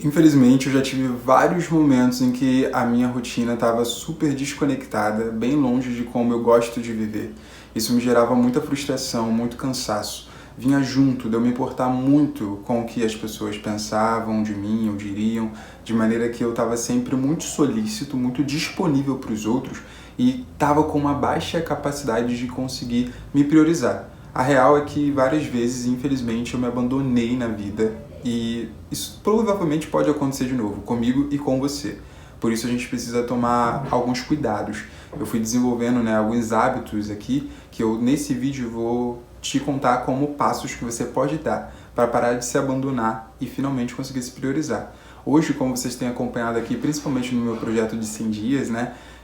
Infelizmente, eu já tive vários momentos em que a minha rotina estava super desconectada, bem longe de como eu gosto de viver. Isso me gerava muita frustração, muito cansaço. Vinha junto de eu me importar muito com o que as pessoas pensavam de mim ou diriam, de maneira que eu estava sempre muito solícito, muito disponível para os outros e estava com uma baixa capacidade de conseguir me priorizar. A real é que várias vezes, infelizmente, eu me abandonei na vida e isso provavelmente pode acontecer de novo, comigo e com você. Por isso a gente precisa tomar alguns cuidados. Eu fui desenvolvendo, alguns hábitos aqui que eu nesse vídeo vou te contar como passos que você pode dar para parar de se abandonar e finalmente conseguir se priorizar. Hoje, como vocês têm acompanhado aqui, principalmente no meu projeto de 100 dias,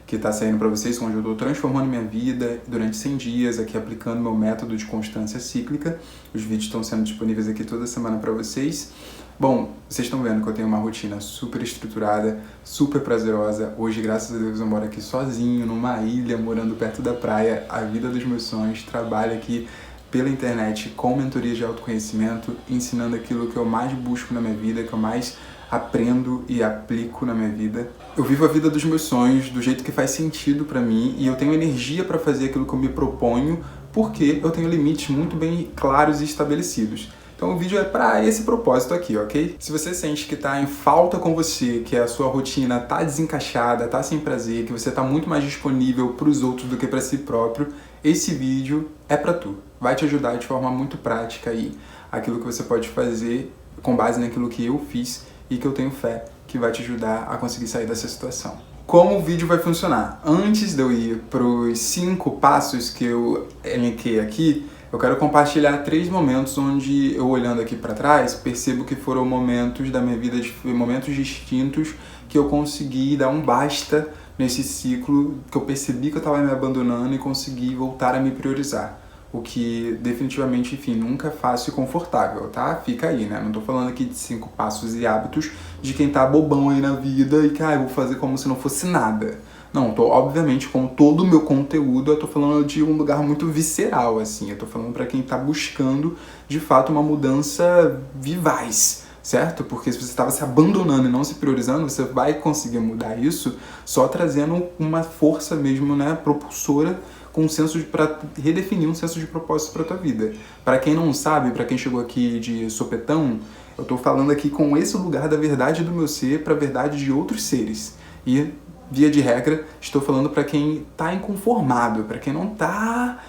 que está saindo para vocês, onde eu estou transformando minha vida durante 100 dias, aqui aplicando meu método de constância cíclica. Os vídeos estão sendo disponíveis aqui toda semana para vocês. Bom, vocês estão vendo que eu tenho uma rotina super estruturada, super prazerosa. Hoje, graças a Deus, eu moro aqui sozinho, numa ilha, morando perto da praia, a vida dos meus sonhos. Trabalho aqui pela internet com mentorias de autoconhecimento, ensinando aquilo que eu mais busco na minha vida, que eu mais aprendo e aplico na minha vida. Eu vivo a vida dos meus sonhos do jeito que faz sentido pra mim e eu tenho energia pra fazer aquilo que eu me proponho porque eu tenho limites muito bem claros e estabelecidos. Então o vídeo é para esse propósito aqui, ok? Se você sente que tá em falta com você, que a sua rotina tá desencaixada, tá sem prazer, que você tá muito mais disponível pros outros do que pra si próprio, esse vídeo é pra tu. Vai te ajudar de forma muito prática aí, aquilo que você pode fazer com base naquilo que eu fiz e que eu tenho fé que vai te ajudar a conseguir sair dessa situação. Como o vídeo vai funcionar? Antes de eu ir para os 5 passos que eu elenquei aqui, eu quero compartilhar 3 momentos onde eu, olhando aqui para trás, percebo que foram momentos da minha vida, momentos distintos que eu consegui dar um basta nesse ciclo, que eu percebi que eu estava me abandonando e consegui voltar a me priorizar. O que definitivamente, enfim, nunca é fácil e confortável, tá? Fica aí, né? Não tô falando aqui de 5 passos e hábitos de quem tá bobão aí na vida e que, eu vou fazer como se não fosse nada. Não, obviamente, com todo o meu conteúdo, eu tô falando de um lugar muito visceral, assim. Eu tô falando pra quem tá buscando, de fato, uma mudança vivaz, certo? Porque se você estava se abandonando e não se priorizando, você vai conseguir mudar isso só trazendo uma força mesmo, propulsora, com um senso para redefinir um senso de propósito para tua vida. Para quem não sabe, para quem chegou aqui de sopetão, eu tô falando aqui com esse lugar da verdade do meu ser para a verdade de outros seres. E, via de regra, estou falando para quem tá inconformado, para quem não tá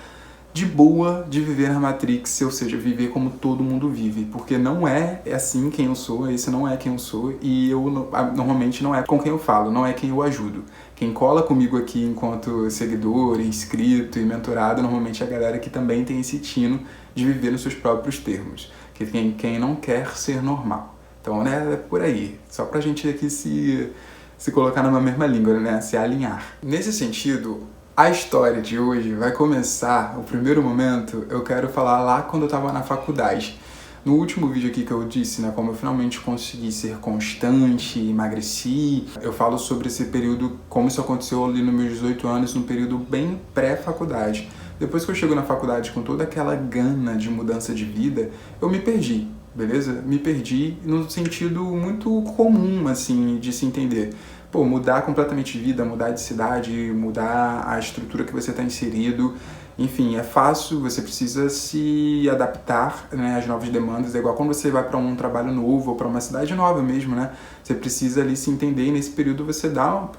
de boa de viver na Matrix, ou seja, viver como todo mundo vive, porque não é assim quem eu sou, esse não é quem eu sou, e eu normalmente não é com quem eu falo, não é quem eu ajudo. Quem cola comigo aqui enquanto seguidor, inscrito e mentorado, normalmente é a galera que também tem esse tino de viver nos seus próprios termos, que quem não quer ser normal. Então, é por aí, só pra gente aqui se colocar numa mesma língua, se alinhar. Nesse sentido, a história de hoje vai começar, o primeiro momento, eu quero falar lá quando eu estava na faculdade. No último vídeo aqui que eu disse, como eu finalmente consegui ser constante, emagreci, eu falo sobre esse período, como isso aconteceu ali nos meus 18 anos, num período bem pré-faculdade. Depois que eu chego na faculdade com toda aquela gana de mudança de vida, eu me perdi, beleza? Me perdi no sentido muito comum, assim, de se entender. Mudar completamente de vida, mudar de cidade, mudar a estrutura que você está inserido, enfim, é fácil, você precisa se adaptar, às novas demandas. É igual quando você vai para um trabalho novo ou para uma cidade nova mesmo, Você precisa ali se entender e nesse período você dá...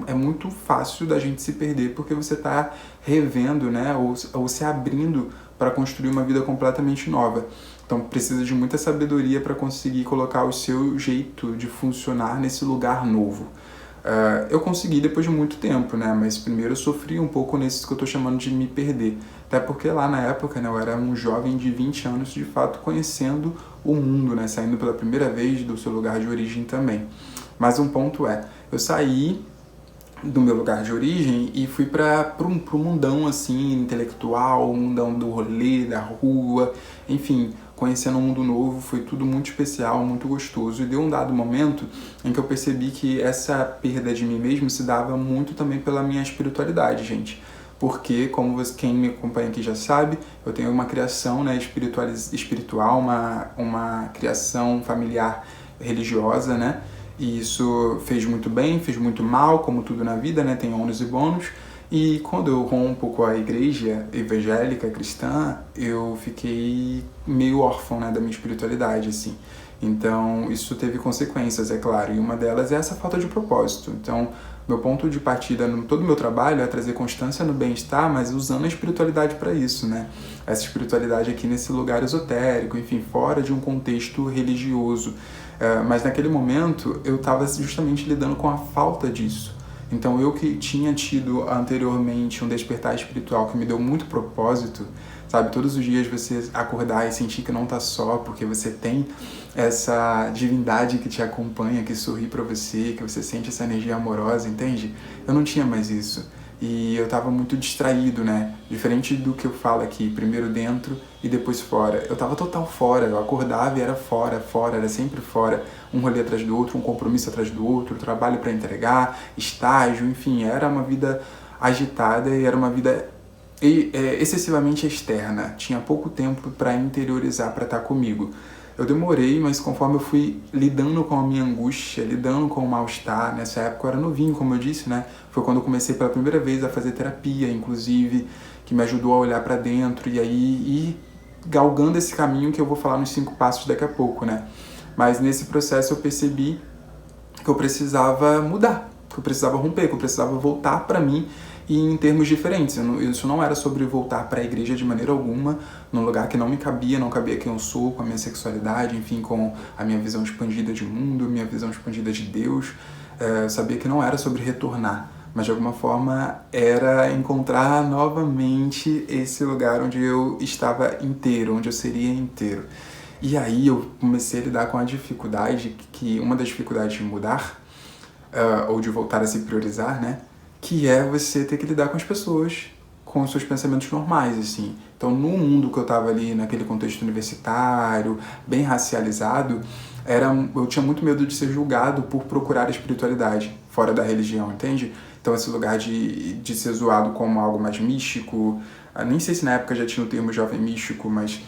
É muito fácil da gente se perder porque você está revendo, ou se abrindo para construir uma vida completamente nova. Então precisa de muita sabedoria para conseguir colocar o seu jeito de funcionar nesse lugar novo. Eu consegui depois de muito tempo, mas primeiro eu sofri um pouco nesse que eu tô chamando de me perder. Até porque lá na época, eu era um jovem de 20 anos, de fato, conhecendo o mundo, saindo pela primeira vez do seu lugar de origem também. Mas um ponto eu saí do meu lugar de origem e fui pro mundão, assim, intelectual, o mundão do rolê, da rua, enfim, conhecendo um mundo novo, foi tudo muito especial, muito gostoso. E deu um dado momento em que eu percebi que essa perda de mim mesmo se dava muito também pela minha espiritualidade, gente. Porque, como quem me acompanha aqui já sabe, eu tenho uma criação espiritual, uma criação familiar religiosa, né? E isso fez muito bem, fez muito mal, como tudo na vida, né? Tem ônus e bônus. E quando eu rompo com a igreja evangélica cristã, eu fiquei meio órfão, né, da minha espiritualidade, assim. Então, isso teve consequências, é claro, e uma delas é essa falta de propósito. Então, meu ponto de partida no todo o meu trabalho é trazer constância no bem-estar, mas usando a espiritualidade para isso, né? Essa espiritualidade aqui nesse lugar esotérico, enfim, fora de um contexto religioso. Mas naquele momento, eu estava justamente lidando com a falta disso. Então, eu que tinha tido anteriormente um despertar espiritual que me deu muito propósito, sabe? Todos os dias você acordar e sentir que não tá só, porque você tem essa divindade que te acompanha, que sorri pra você, que você sente essa energia amorosa, entende? Eu não tinha mais isso. E eu tava muito distraído, né? Diferente do que eu falo aqui, primeiro dentro e depois fora. Eu tava total fora, eu acordava e era fora, era sempre fora. Um rolê atrás do outro, um compromisso atrás do outro, trabalho para entregar, estágio, enfim, era uma vida agitada e era uma vida excessivamente externa. Tinha pouco tempo para interiorizar, para estar comigo. Eu demorei, mas conforme eu fui lidando com a minha angústia, lidando com o mal-estar, nessa época eu era novinho, como eu disse, né? Foi quando eu comecei pela primeira vez a fazer terapia, inclusive, que me ajudou a olhar para dentro e aí ir galgando esse caminho que eu vou falar nos 5 passos daqui a pouco, né? Mas nesse processo eu percebi que eu precisava mudar, que eu precisava romper, que eu precisava voltar para mim e em termos diferentes. Isso não era sobre voltar para a igreja de maneira alguma, num lugar que não me cabia, não cabia quem eu sou, com a minha sexualidade, enfim, com a minha visão expandida de mundo, minha visão expandida de Deus. Eu sabia que não era sobre retornar, mas de alguma forma era encontrar novamente esse lugar onde eu estava inteiro, onde eu seria inteiro. E aí eu comecei a lidar com a dificuldade, que uma das dificuldades de mudar, ou de voltar a se priorizar, né? Que é você ter que lidar com as pessoas, com os seus pensamentos normais, assim. Então, no mundo que eu tava ali, naquele contexto universitário, bem racializado, eu tinha muito medo de ser julgado por procurar a espiritualidade fora da religião, entende? Então, esse lugar de ser zoado como algo mais místico, nem sei se na época já tinha o termo jovem místico, mas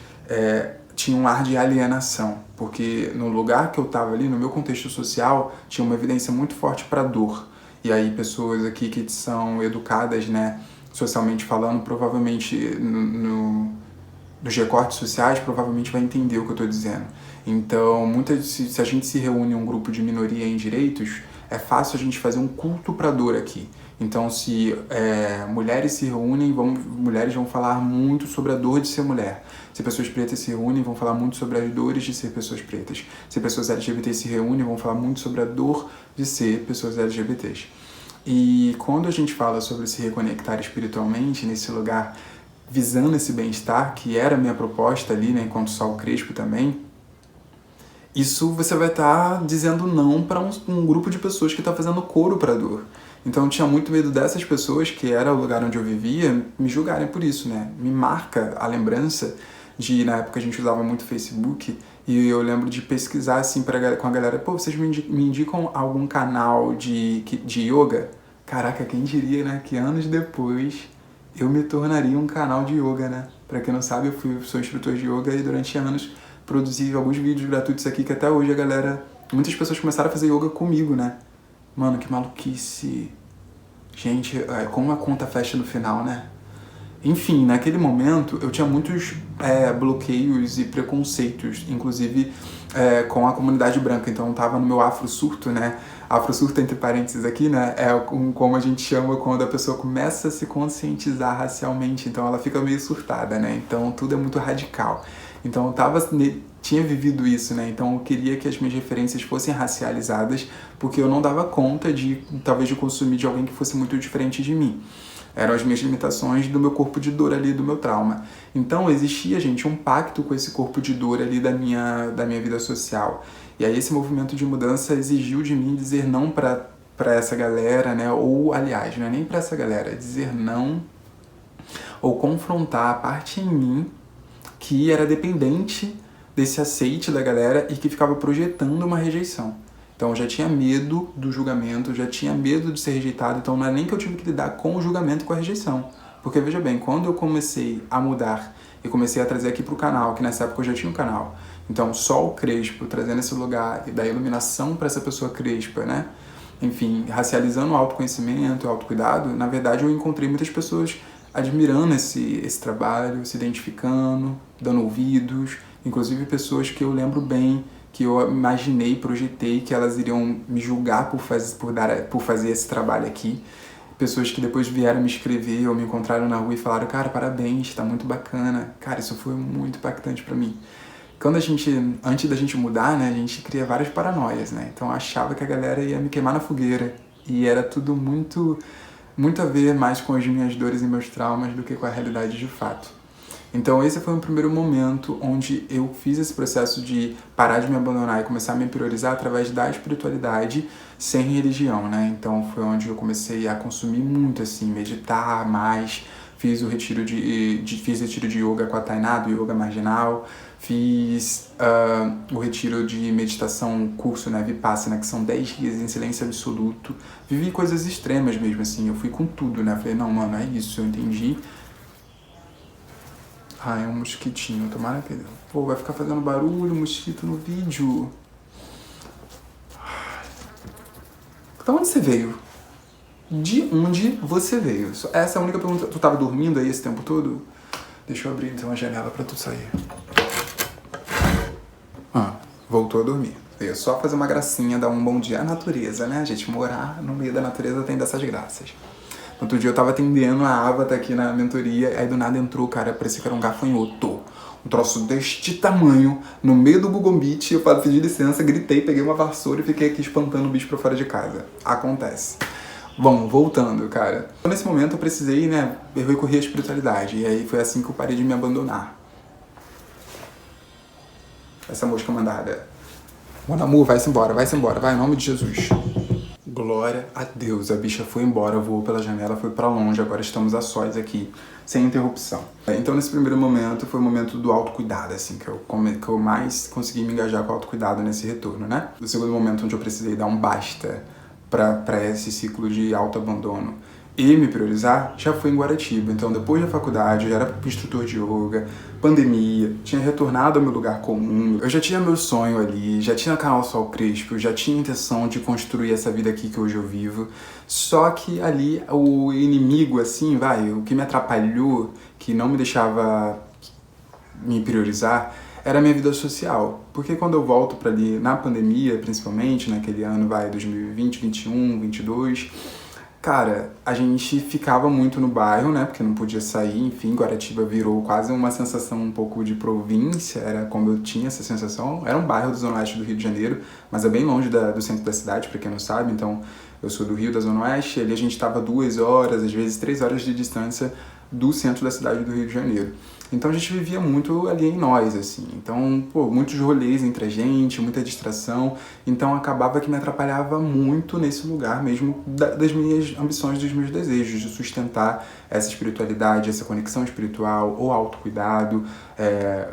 tinha um ar de alienação, porque no lugar que eu tava ali, no meu contexto social, tinha uma evidência muito forte para dor. E aí pessoas aqui que são educadas, né, socialmente falando, provavelmente nos recortes sociais, provavelmente vai entender o que eu estou dizendo. Então, se a gente se reúne em um grupo de minoria em direitos, é fácil a gente fazer um culto para dor aqui. Então, se mulheres se reúnem, mulheres vão falar muito sobre a dor de ser mulher. Se pessoas pretas se reúnem, vão falar muito sobre as dores de ser pessoas pretas. Se pessoas LGBT se reúnem, vão falar muito sobre a dor de ser pessoas LGBTs. E quando a gente fala sobre se reconectar espiritualmente nesse lugar, visando esse bem-estar, que era a minha proposta ali, né, enquanto Sol Crespo também, isso você vai estar dizendo não para um grupo de pessoas que está fazendo coro para a dor. Então eu tinha muito medo dessas pessoas, que era o lugar onde eu vivia, me julgarem por isso, né? Me marca a lembrança de, na época a gente usava muito Facebook, e eu lembro de pesquisar assim com a galera, pô, vocês me indicam algum canal de yoga? Caraca, quem diria, né, que anos depois eu me tornaria um canal de yoga, né? Pra quem não sabe, eu sou instrutor de yoga e durante anos produzi alguns vídeos gratuitos aqui que até hoje muitas pessoas começaram a fazer yoga comigo, né? Mano, que maluquice. Gente, como a conta fecha no final, né? Enfim, naquele momento eu tinha muitos bloqueios e preconceitos, inclusive com a comunidade branca. Então eu tava no meu afro-surto, né? Afro-surto, entre parênteses aqui, né? É como a gente chama quando a pessoa começa a se conscientizar racialmente. Então ela fica meio surtada, né? Então tudo é muito radical. Então eu tinha vivido isso, né? Então eu queria que as minhas referências fossem racializadas, porque eu não dava conta talvez de consumir de alguém que fosse muito diferente de mim. Eram as minhas limitações do meu corpo de dor ali, do meu trauma. Então existia, gente, um pacto com esse corpo de dor ali da minha vida social. E aí esse movimento de mudança exigiu de mim dizer não para essa galera, né? Ou, aliás, não é nem para essa galera, é dizer não ou confrontar a parte em mim que era dependente desse aceite da galera e que ficava projetando uma rejeição. Então eu já tinha medo do julgamento, já tinha medo de ser rejeitado, então não é nem que eu tive que lidar com o julgamento e com a rejeição. Porque veja bem, quando eu comecei a mudar e comecei a trazer aqui pro canal, que nessa época eu já tinha um canal, Então, sol crespo, trazendo esse lugar da iluminação para essa pessoa crespa, né? Enfim, racializando o autoconhecimento, o autocuidado, na verdade eu encontrei muitas pessoas admirando esse trabalho, se identificando, dando ouvidos, inclusive pessoas que eu lembro bem, que eu imaginei, projetei que elas iriam me julgar por fazer esse trabalho aqui. Pessoas que depois vieram me escrever ou me encontraram na rua e falaram, cara, parabéns, tá muito bacana. Cara, isso foi muito impactante pra mim. Antes da gente mudar, né, a gente cria várias paranoias, né? Então eu achava que a galera ia me queimar na fogueira. E era tudo muito a ver mais com as minhas dores e meus traumas do que com a realidade de fato. Então esse foi o primeiro momento onde eu fiz esse processo de parar de me abandonar e começar a me priorizar através da espiritualidade sem religião, né? Então foi onde eu comecei a consumir muito, assim, meditar mais, fiz retiro de yoga com a Tainá, do Yoga Marginal, fiz o retiro de meditação, curso, né, Vipassana, que são 10 dias em silêncio absoluto. Vivi coisas extremas mesmo, assim, eu fui com tudo, né? Falei, não, mano, é isso, eu entendi. É um mosquitinho, tomara que... Pô, vai ficar fazendo barulho, mosquito no vídeo. Da onde você veio? De onde você veio? Essa é a única pergunta. Tu tava dormindo aí esse tempo todo? Deixa eu abrir então a janela pra tu sair. Voltou a dormir. Veio só fazer uma gracinha, dar um bom dia à natureza, né? A gente morar no meio da natureza tem dessas graças. Outro dia eu tava atendendo a Avatar aqui na mentoria, aí do nada entrou, cara, parecia que era um gafanhoto. Um troço deste tamanho, no meio do Google Meet, eu pedi licença, gritei, peguei uma vassoura e fiquei aqui espantando o bicho pra fora de casa. Acontece. Bom, voltando, cara. Nesse momento eu precisei, né, eu recorri à espiritualidade, e aí foi assim que eu parei de me abandonar. Essa mosca mandada. Mon amour, vai-se embora, vai, em nome de Jesus. Glória a Deus, a bicha foi embora, voou pela janela, foi pra longe, agora estamos a sós aqui, sem interrupção. Então nesse primeiro momento foi o momento do autocuidado, assim, que eu mais consegui me engajar com o autocuidado nesse retorno, né? O segundo momento onde eu precisei dar um basta pra esse ciclo de autoabandono e me priorizar, já foi em Guaratiba. Então depois da faculdade, eu já era instrutor de yoga, pandemia, tinha retornado ao meu lugar comum, eu já tinha meu sonho ali, já tinha canal Sol Crespo, já tinha intenção de construir essa vida aqui que hoje eu vivo, só que ali o inimigo, assim, o que me atrapalhou, que não me deixava me priorizar, era a minha vida social. Porque quando eu volto para ali, na pandemia, principalmente, naquele ano, 2020, 21, 22... Cara, a gente ficava muito no bairro, né, porque não podia sair, enfim, Guaratiba virou quase uma sensação um pouco de província, era como eu tinha essa sensação. Era um bairro do Zona Oeste do Rio de Janeiro, mas é bem longe do centro da cidade, pra quem não sabe, então eu sou do Rio, da Zona Oeste, e ali a gente tava 2 horas, às vezes 3 horas de distância do centro da cidade do Rio de Janeiro. Então a gente vivia muito ali em nós, assim. Então, muitos rolês entre a gente, muita distração. Então acabava que me atrapalhava muito nesse lugar mesmo das minhas ambições, dos meus desejos, de sustentar essa espiritualidade, essa conexão espiritual, o autocuidado,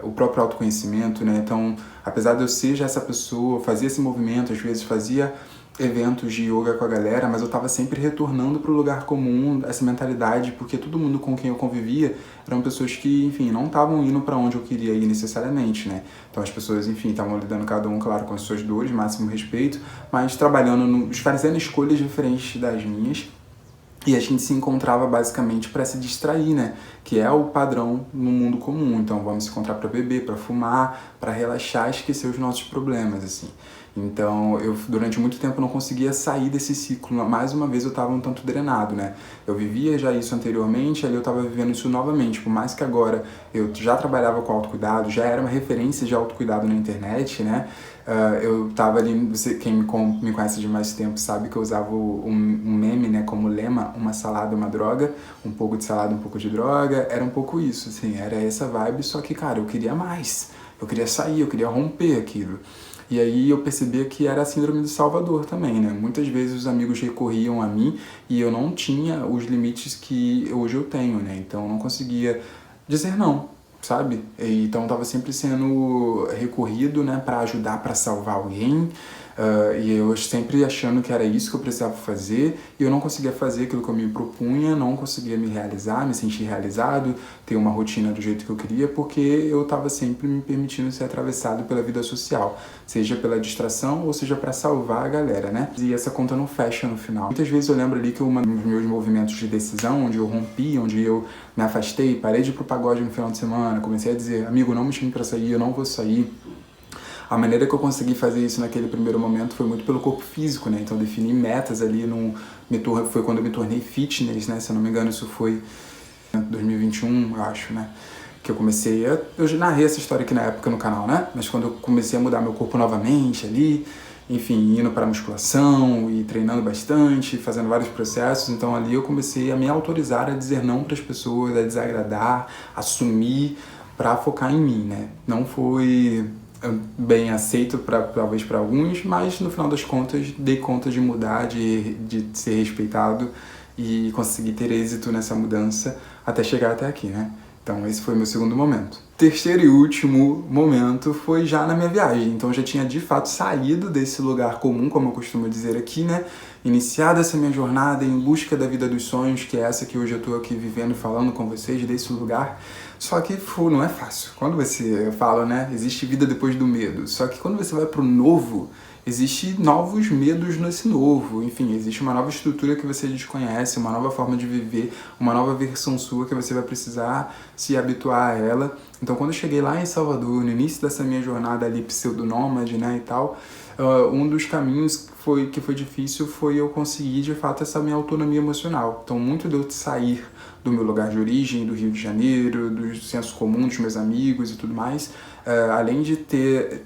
o próprio autoconhecimento, né? Então, apesar de eu ser já essa pessoa, fazia esse movimento, às vezes fazia eventos de yoga com a galera, mas eu tava sempre retornando pro lugar comum, essa mentalidade, porque todo mundo com quem eu convivia eram pessoas que, enfim, não estavam indo para onde eu queria ir necessariamente, né? Então as pessoas, enfim, estavam lidando cada um, claro, com as suas dores, máximo respeito, mas trabalhando, fazendo escolhas diferentes das minhas. E a gente se encontrava basicamente para se distrair, né? Que é o padrão no mundo comum. Então vamos se encontrar para beber, para fumar, para relaxar, esquecer os nossos problemas, assim. Então eu durante muito tempo não conseguia sair desse ciclo. Mais uma vez eu estava um tanto drenado, né? Eu vivia já isso anteriormente, ali eu estava vivendo isso novamente. Por mais que agora eu já trabalhava com autocuidado, já era uma referência de autocuidado na internet, né? Eu tava ali, quem me conhece de mais tempo sabe que eu usava um meme, né, como lema, uma salada, uma droga, um pouco de salada, um pouco de droga, era um pouco isso, assim, era essa vibe, só que, cara, eu queria mais, eu queria sair, eu queria romper aquilo. E aí eu percebia que era a síndrome do Salvador também, né, muitas vezes os amigos recorriam a mim e eu não tinha os limites que hoje eu tenho, né, então eu não conseguia dizer não, sabe? Então tava sempre sendo recorrido, né, para ajudar, para salvar alguém, E eu sempre achando que era isso que eu precisava fazer, e eu não conseguia fazer aquilo que eu me propunha, não conseguia me realizar, me sentir realizado, ter uma rotina do jeito que eu queria, porque eu estava sempre me permitindo ser atravessado pela vida social, seja pela distração ou seja para salvar a galera, né? E essa conta não fecha no final. Muitas vezes eu lembro ali que um dos meus movimentos de decisão, onde eu rompi, onde eu me afastei, parei de ir pro pagode no final de semana, comecei a dizer, amigo, não me chame pra sair, eu não vou sair. A maneira que eu consegui fazer isso naquele primeiro momento foi muito pelo corpo físico, né? Então eu defini metas ali, foi quando eu me tornei fitness, né? Se eu não me engano, isso foi em 2021, eu acho, né? Que eu comecei a... Eu já narrei essa história aqui na época no canal, né? Mas quando eu comecei a mudar meu corpo novamente ali, enfim, indo para musculação e treinando bastante, fazendo vários processos, então ali eu comecei a me autorizar a dizer não para as pessoas, a desagradar, assumir, para focar em mim, né? Não foi bem aceito talvez para alguns, mas no final das contas dei conta de mudar, de ser respeitado e conseguir ter êxito nessa mudança até chegar até aqui, né? Então esse foi o meu segundo momento. Terceiro e último momento foi já na minha viagem. Então eu já tinha de fato saído desse lugar comum, como eu costumo dizer aqui, né? Iniciado essa minha jornada em busca da vida dos sonhos, que é essa que hoje eu tô aqui vivendo, falando com vocês desse lugar. Só que não é fácil. Quando você fala, né? Existe vida depois do medo. Só que quando você vai pro novo, existe novos medos nesse novo, enfim, existe uma nova estrutura que você desconhece, uma nova forma de viver, uma nova versão sua que você vai precisar se habituar a ela. Então, quando eu cheguei lá em Salvador, no início dessa minha jornada ali pseudo-nômade, né, e tal, um dos caminhos que foi difícil foi eu conseguir, de fato, essa minha autonomia emocional. Então, muito de eu sair do meu lugar de origem, do Rio de Janeiro, do senso comum dos meus amigos e tudo mais, além de ter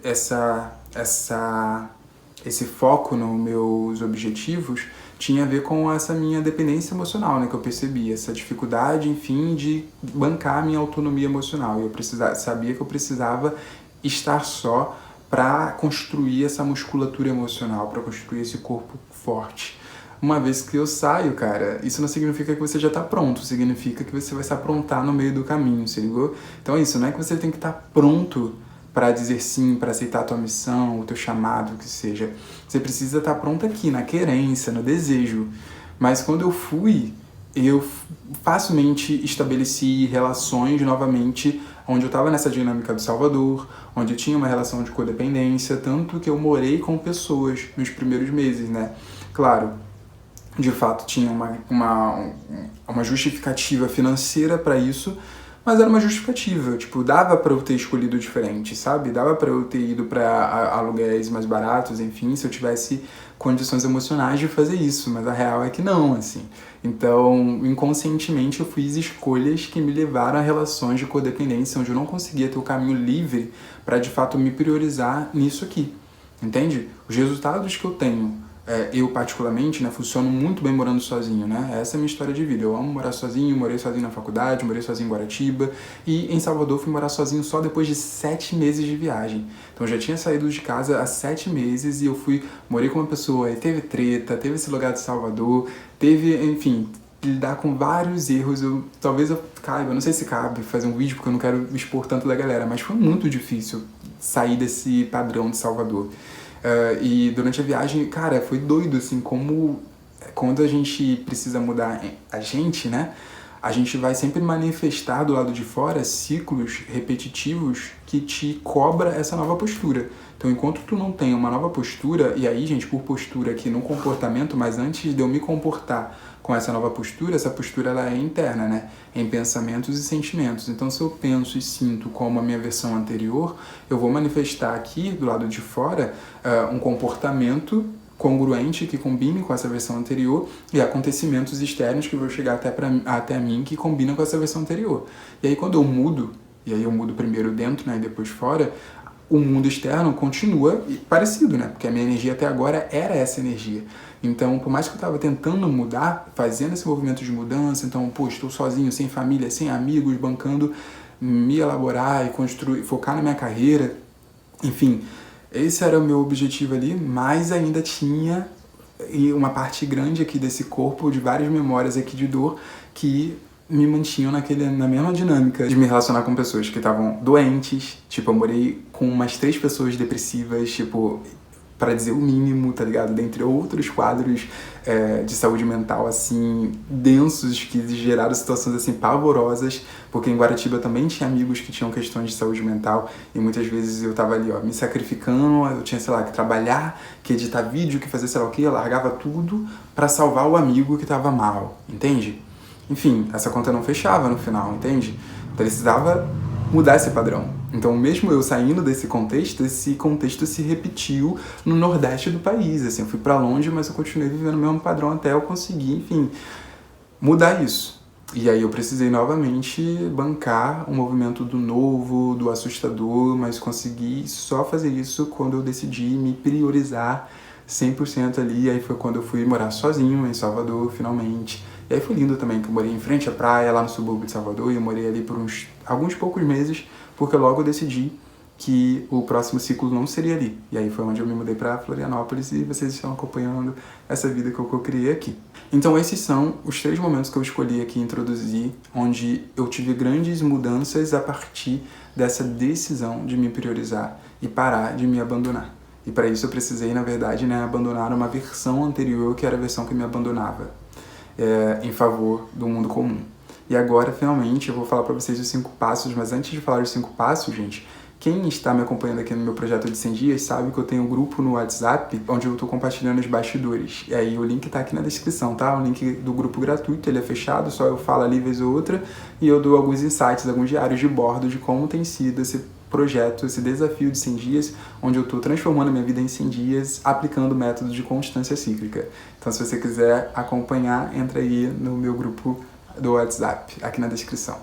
esse foco nos meus objetivos, tinha a ver com essa minha dependência emocional, né, que eu percebi, essa dificuldade, enfim, de bancar a minha autonomia emocional. E eu sabia que eu precisava estar só para construir essa musculatura emocional, para construir esse corpo forte. Uma vez que eu saio, cara, isso não significa que você já tá pronto, significa que você vai se aprontar no meio do caminho, se ligou? Então é isso, não é que você tem que estar pronto para dizer sim, para aceitar a tua missão, o teu chamado, o que seja. Você precisa estar pronto aqui, na querência, no desejo. Mas quando eu fui, eu facilmente estabeleci relações novamente, onde eu estava nessa dinâmica do Salvador, onde eu tinha uma relação de codependência, tanto que eu morei com pessoas nos primeiros meses, né? Claro, de fato tinha uma justificativa financeira para isso, mas era uma justificativa, tipo, dava pra eu ter escolhido diferente, sabe? Dava pra eu ter ido pra aluguéis mais baratos, enfim, se eu tivesse condições emocionais de fazer isso, mas a real é que não, assim. Então, inconscientemente, eu fiz escolhas que me levaram a relações de codependência, onde eu não conseguia ter o caminho livre pra, de fato, me priorizar nisso aqui, entende? Os resultados que eu tenho, eu particularmente, né, funciono muito bem morando sozinho, né? Essa é a minha história de vida. Eu amo morar sozinho, morei sozinho na faculdade, morei sozinho em Guaratiba e em Salvador fui morar sozinho só depois de 7 meses de viagem. Então eu já tinha saído de casa há 7 meses e morei com uma pessoa, e teve treta, teve esse lugar de Salvador, enfim, lidar com vários erros. Talvez eu caiba, não sei se cabe fazer um vídeo porque eu não quero expor tanto da galera, mas foi muito difícil sair desse padrão de Salvador. E durante a viagem, cara, foi doido, assim, como quando a gente precisa mudar a gente, né? A gente vai sempre manifestar do lado de fora ciclos repetitivos que te cobra essa nova postura. Então, enquanto tu não tem uma nova postura, e aí, gente, por postura aqui no comportamento, mas antes de eu me comportar com essa nova postura, essa postura ela é interna, né? Em pensamentos e sentimentos. Então, se eu penso e sinto como a minha versão anterior, eu vou manifestar aqui, do lado de fora, um comportamento congruente que combine com essa versão anterior e acontecimentos externos que vão chegar até mim que combinam com essa versão anterior. E aí, quando eu mudo, e aí eu mudo primeiro dentro, né, e depois fora, o mundo externo continua parecido, né? Porque a minha energia até agora era essa energia. Então, por mais que eu estava tentando mudar, fazendo esse movimento de mudança, então, pô, estou sozinho, sem família, sem amigos, bancando, me elaborar e construir, focar na minha carreira, enfim, esse era o meu objetivo ali, mas ainda tinha uma parte grande aqui desse corpo, de várias memórias aqui de dor, que me mantinham na mesma dinâmica de me relacionar com pessoas que estavam doentes. Tipo, eu morei com umas 3 pessoas depressivas, tipo, para dizer o mínimo, tá ligado? Dentre outros quadros de saúde mental, assim, densos, que geraram situações, assim, pavorosas, porque em Guaratiba eu também tinha amigos que tinham questões de saúde mental e muitas vezes eu tava ali, ó, me sacrificando, eu tinha, sei lá, que trabalhar, que editar vídeo, que fazer sei lá o que, eu largava tudo pra salvar o amigo que tava mal, entende? Enfim, essa conta não fechava no final, entende? Precisava mudar esse padrão. Então, mesmo eu saindo desse contexto, esse contexto se repetiu no Nordeste do país. Assim, eu fui pra longe, mas eu continuei vivendo o mesmo padrão até eu conseguir, enfim, mudar isso. E aí eu precisei novamente bancar o movimento do novo, do assustador, mas consegui só fazer isso quando eu decidi me priorizar 100% ali. Aí foi quando eu fui morar sozinho em Salvador, finalmente. E aí foi lindo também, que eu morei em frente à praia, lá no subúrbio de Salvador, e eu morei ali por alguns poucos meses, porque logo eu decidi que o próximo ciclo não seria ali. E aí foi onde eu me mudei para Florianópolis e vocês estão acompanhando essa vida que eu criei aqui. Então esses são os 3 momentos que eu escolhi aqui introduzir, onde eu tive grandes mudanças a partir dessa decisão de me priorizar e parar de me abandonar. E para isso eu precisei, na verdade, abandonar uma versão anterior, que era a versão que me abandonava em favor do mundo comum. E agora, finalmente, eu vou falar para vocês os 5 passos, mas antes de falar os 5 passos, gente, quem está me acompanhando aqui no meu projeto de 100 dias sabe que eu tenho um grupo no WhatsApp onde eu estou compartilhando os bastidores. E aí o link está aqui na descrição, tá? O link do grupo gratuito, ele é fechado, só eu falo ali vez ou outra e eu dou alguns insights, alguns diários de bordo de como tem sido esse projeto, esse desafio de 100 dias, onde eu estou transformando a minha vida em 100 dias, aplicando o método de constância cíclica. Então, se você quiser acompanhar, entra aí no meu grupo do WhatsApp, aqui na descrição.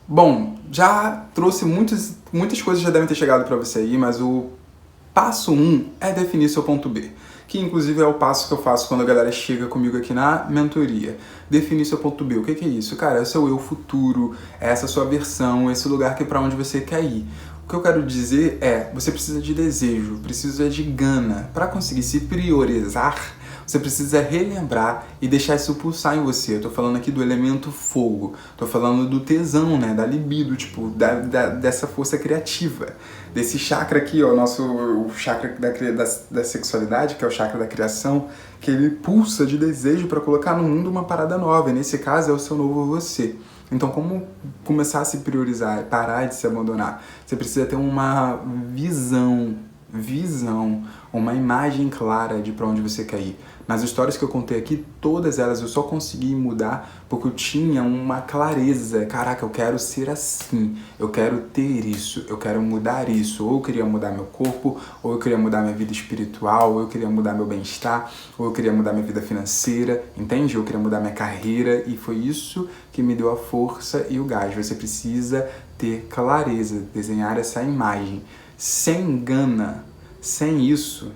Bom, já trouxe muitas coisas já devem ter chegado para você aí, mas o passo 1 é definir seu ponto B, que inclusive é o passo que eu faço quando a galera chega comigo aqui na mentoria. Definir seu ponto B, o que é isso? Cara, é o seu eu futuro, é essa sua versão, esse lugar que é para onde você quer ir. O que eu quero dizer é, você precisa de desejo, precisa de gana. Para conseguir se priorizar, você precisa relembrar e deixar isso pulsar em você. Eu tô falando aqui do elemento fogo, tô falando do tesão, da libido, tipo, dessa força criativa. Desse chakra aqui, ó, o chakra da sexualidade, que é o chakra da criação, que ele pulsa de desejo para colocar no mundo uma parada nova. E nesse caso é o seu novo você. Então, como começar a se priorizar, parar de se abandonar? Você precisa ter uma visão, uma imagem clara de para onde você quer ir. Nas histórias que eu contei aqui, todas elas eu só consegui mudar porque eu tinha uma clareza. Caraca, eu quero ser assim, eu quero ter isso, eu quero mudar isso. Ou eu queria mudar meu corpo, ou eu queria mudar minha vida espiritual, ou eu queria mudar meu bem-estar, ou eu queria mudar minha vida financeira, entende? Eu queria mudar minha carreira e foi isso que me deu a força e o gás. Você precisa ter clareza, desenhar essa imagem. Sem gana, sem isso,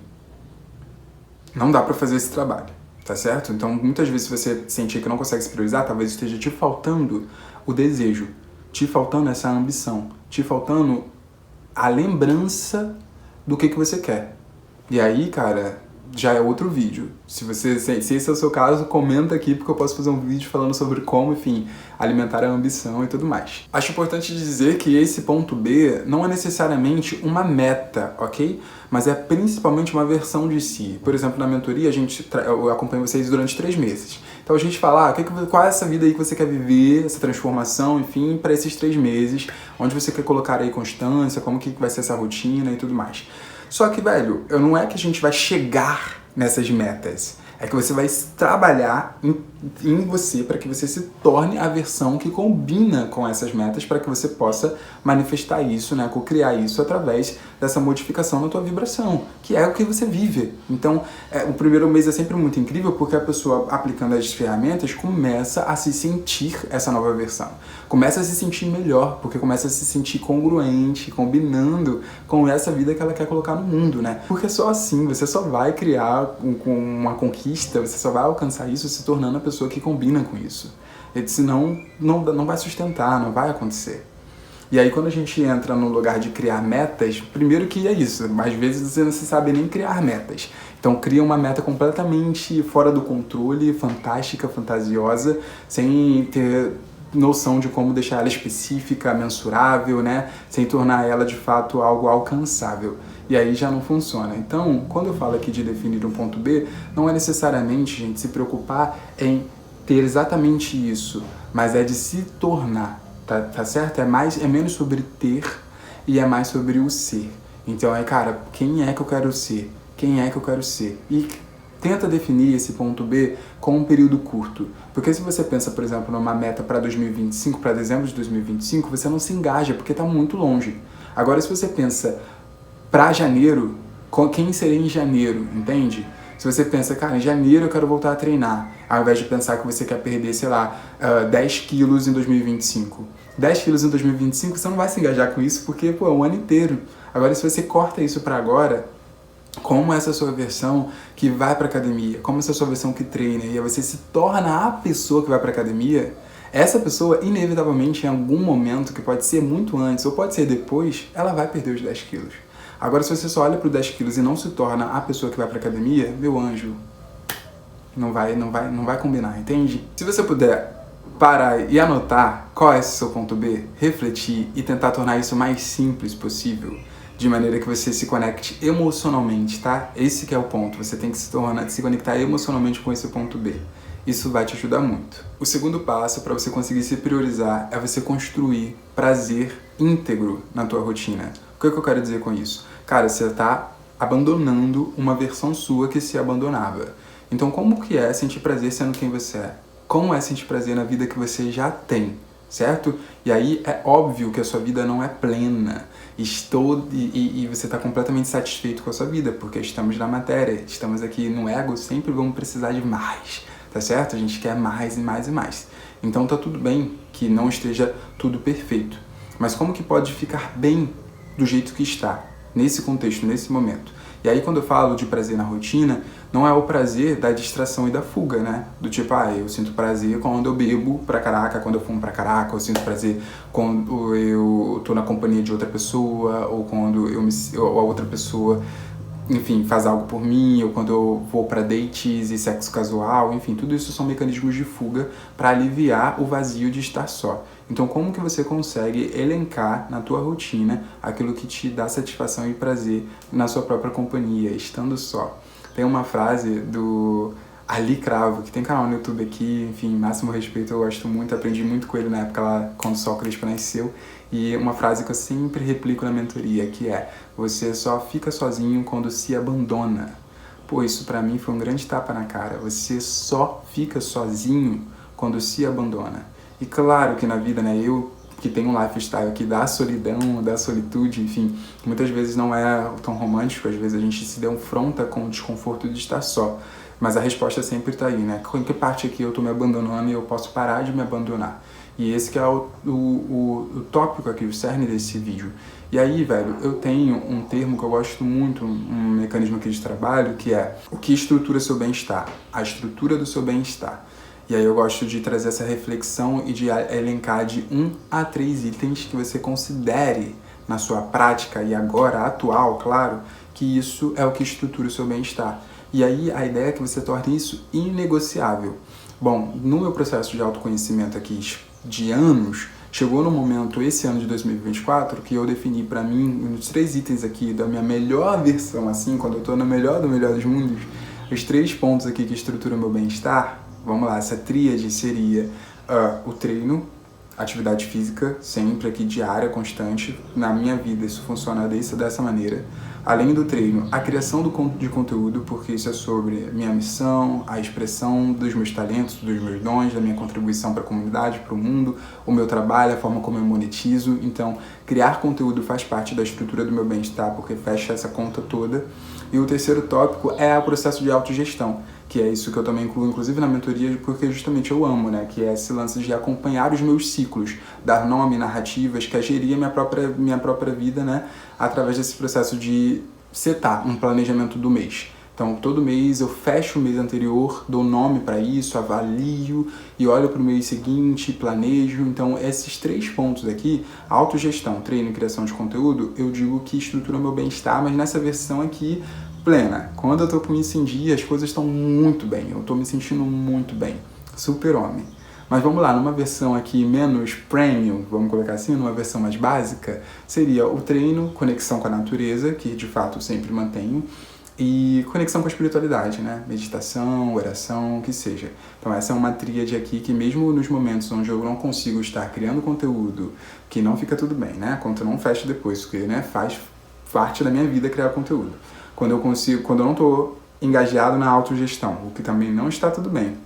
não dá pra fazer esse trabalho, tá certo? Então, muitas vezes, se você sentir que não consegue se priorizar, talvez esteja te faltando o desejo, te faltando essa ambição, te faltando a lembrança do que você quer. E aí, cara, já é outro vídeo. Se esse é o seu caso, comenta aqui, porque eu posso fazer um vídeo falando sobre como, enfim, alimentar a ambição e tudo mais. Acho importante dizer que esse ponto B não é necessariamente uma meta, ok? Mas é principalmente uma versão de si. Por exemplo, na mentoria, eu acompanho vocês durante 3 meses. Então a gente fala, qual é essa vida aí que você quer viver, essa transformação, enfim, para esses 3 meses, onde você quer colocar aí constância, como que vai ser essa rotina e tudo mais. Só que, velho, não é que a gente vai chegar nessas metas. É que você vai trabalhar em você para que você se torne a versão que combina com essas metas para que você possa manifestar isso, co-criar isso através dessa modificação na tua vibração, que é o que você vive. Então, o primeiro mês é sempre muito incrível porque a pessoa, aplicando as ferramentas, começa a se sentir essa nova versão. Começa a se sentir melhor, porque começa a se sentir congruente, combinando com essa vida que ela quer colocar no mundo, Porque só assim você só vai criar uma conquista, você só vai alcançar isso se tornando a pessoa que combina com isso. Senão, não vai sustentar, não vai acontecer. E aí, quando a gente entra no lugar de criar metas, primeiro que é isso, às vezes você não se sabe nem criar metas. Então, cria uma meta completamente fora do controle, fantástica, fantasiosa, sem ter noção de como deixar ela específica, mensurável, sem tornar ela, de fato, algo alcançável. e aí já não funciona. Então, quando eu falo aqui de definir um ponto B, não é necessariamente, gente, se preocupar em ter exatamente isso, mas é de se tornar, tá certo? É menos sobre ter e é mais sobre o ser. Então cara, quem é que eu quero ser? Quem é que eu quero ser? E tenta definir esse ponto B com um período curto. Porque se você pensa, por exemplo, numa meta para 2025, para dezembro de 2025, você não se engaja, porque está muito longe. Agora, se você pensa para janeiro, quem seria em janeiro, entende? Se você pensa, cara, em janeiro eu quero voltar a treinar, ao invés de pensar que você quer perder, sei lá, 10 quilos em 2025. 10 quilos em 2025, você não vai se engajar com isso, porque, pô, é um ano inteiro. Agora, se você corta isso para agora, como essa sua versão que vai para academia, como essa sua versão que treina, e aí você se torna a pessoa que vai para academia, essa pessoa, inevitavelmente, em algum momento, que pode ser muito antes ou pode ser depois, ela vai perder os 10 quilos. Agora, se você só olha para os 10 quilos e não se torna a pessoa que vai para academia, meu anjo, não vai combinar, entende? Se você puder parar e anotar qual é esse seu ponto B, refletir e tentar tornar isso o mais simples possível, de maneira que você se conecte emocionalmente, tá? Esse que é o ponto, você tem que se conectar emocionalmente com esse ponto B. Isso vai te ajudar muito. O segundo passo para você conseguir se priorizar é você construir prazer íntegro na tua rotina. O que eu quero dizer com isso? Cara, você está abandonando uma versão sua que se abandonava. Então, como que é sentir prazer sendo quem você é? Como é sentir prazer na vida que você já tem, certo? E aí é óbvio que a sua vida não é plena e você está completamente satisfeito com a sua vida, porque estamos na matéria, estamos aqui no ego, sempre vamos precisar de mais, tá certo? A gente quer mais e mais e mais. Então tá tudo bem que não esteja tudo perfeito, mas como que pode ficar bem do jeito que está, nesse contexto, nesse momento? E aí quando eu falo de prazer na rotina, não é o prazer da distração e da fuga, né? Do tipo, eu sinto prazer quando eu bebo pra caraca, quando eu fumo pra caraca, eu sinto prazer quando eu tô na companhia de outra pessoa, ou quando a outra pessoa, enfim, faz algo por mim, ou quando eu vou pra dates e sexo casual, enfim, tudo isso são mecanismos de fuga para aliviar o vazio de estar só. Então, como que você consegue elencar na tua rotina aquilo que te dá satisfação e prazer na sua própria companhia, estando só? Tem uma frase do Ali Cravo, que tem canal no YouTube aqui, enfim, máximo respeito, eu gosto muito, aprendi muito com ele na época lá, quando Sócrates nasceu, e uma frase que eu sempre replico na mentoria, que é: você só fica sozinho quando se abandona. Pô, isso pra mim foi um grande tapa na cara. Você só fica sozinho quando se abandona. E claro que na vida, né, eu que tenho um lifestyle aqui da solidão, da solitude, enfim, muitas vezes não é tão romântico, às vezes a gente se defronta com o desconforto de estar só. Mas a resposta sempre tá aí, né? Em que parte aqui eu tô me abandonando e eu posso parar de me abandonar? E esse que é o tópico aqui, o cerne desse vídeo. E aí, velho, eu tenho um termo que eu gosto muito, um mecanismo aqui de trabalho, que é o que estrutura seu bem-estar, a estrutura do seu bem-estar. E aí eu gosto de trazer essa reflexão e de elencar de 1 a 3 itens que você considere na sua prática e agora atual, claro, que isso é o que estrutura o seu bem-estar. E aí a ideia é que você torne isso inegociável. Bom, no meu processo de autoconhecimento aqui de anos, chegou no momento, esse ano de 2024, que eu defini pra mim, os 3 itens aqui da minha melhor versão, assim, quando eu tô no melhor do melhor dos mundos, os 3 pontos aqui que estruturam o meu bem-estar. Vamos lá, essa tríade seria o treino, atividade física, sempre aqui diária, constante. Na minha vida isso funciona dessa maneira. Além do treino, a criação de conteúdo, porque isso é sobre minha missão, a expressão dos meus talentos, dos meus dons, da minha contribuição para a comunidade, para o mundo, o meu trabalho, a forma como eu monetizo. Então, criar conteúdo faz parte da estrutura do meu bem-estar, porque fecha essa conta toda. E o terceiro tópico é o processo de autogestão, que é isso que eu também incluo, inclusive na mentoria, porque justamente eu amo, né? Que é esse lance de acompanhar os meus ciclos, dar nome, narrativas, que é gerir minha própria vida, né? Através desse processo de setar um planejamento do mês. Então, todo mês eu fecho o mês anterior, dou nome para isso, avalio e olho para o mês seguinte, planejo. Então, esses 3 pontos aqui, autogestão, treino e criação de conteúdo, eu digo que estrutura meu bem-estar, mas nessa versão aqui, plena. Quando eu tô com isso em dia, as coisas estão muito bem, eu tô me sentindo muito bem, super homem. Mas vamos lá, numa versão aqui menos premium, vamos colocar assim, numa versão mais básica, seria o treino, conexão com a natureza, que de fato eu sempre mantenho, e conexão com a espiritualidade, né? Meditação, oração, o que seja. Então essa é uma tríade aqui que mesmo nos momentos onde eu não consigo estar criando conteúdo, que não fica tudo bem, né? A conta não fecha depois, porque né, faz parte da minha vida criar conteúdo. Quando eu não estou engajado na autogestão, o que também não está tudo bem.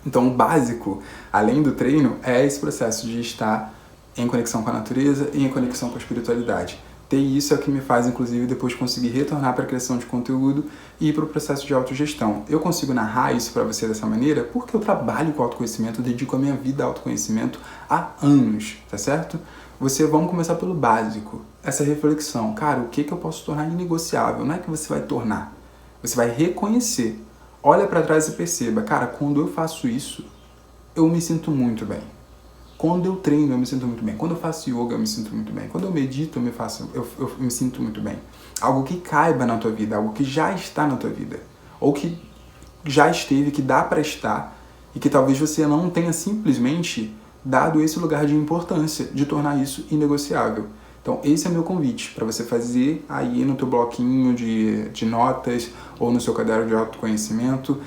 Então o básico, além do treino, é esse processo de estar em conexão com a natureza e em conexão com a espiritualidade. Ter isso é o que me faz, inclusive, depois conseguir retornar para a criação de conteúdo e ir para o processo de autogestão. Eu consigo narrar isso para você dessa maneira porque eu trabalho com autoconhecimento, eu dedico a minha vida ao autoconhecimento há anos, tá certo? Vamos começar pelo básico, essa reflexão. Cara, o que eu posso tornar inegociável? Não é que você vai tornar, você vai reconhecer. Olha para trás e perceba, cara, quando eu faço isso, eu me sinto muito bem. Quando eu treino, eu me sinto muito bem. Quando eu faço yoga, eu me sinto muito bem. Quando eu medito, eu me sinto muito bem. Algo que caiba na tua vida, algo que já está na tua vida. Ou que já esteve, que dá para estar, e que talvez você não tenha simplesmente dado esse lugar de importância, de tornar isso inegociável. Então, esse é o meu convite para você fazer aí no teu bloquinho de notas ou no seu caderno de autoconhecimento,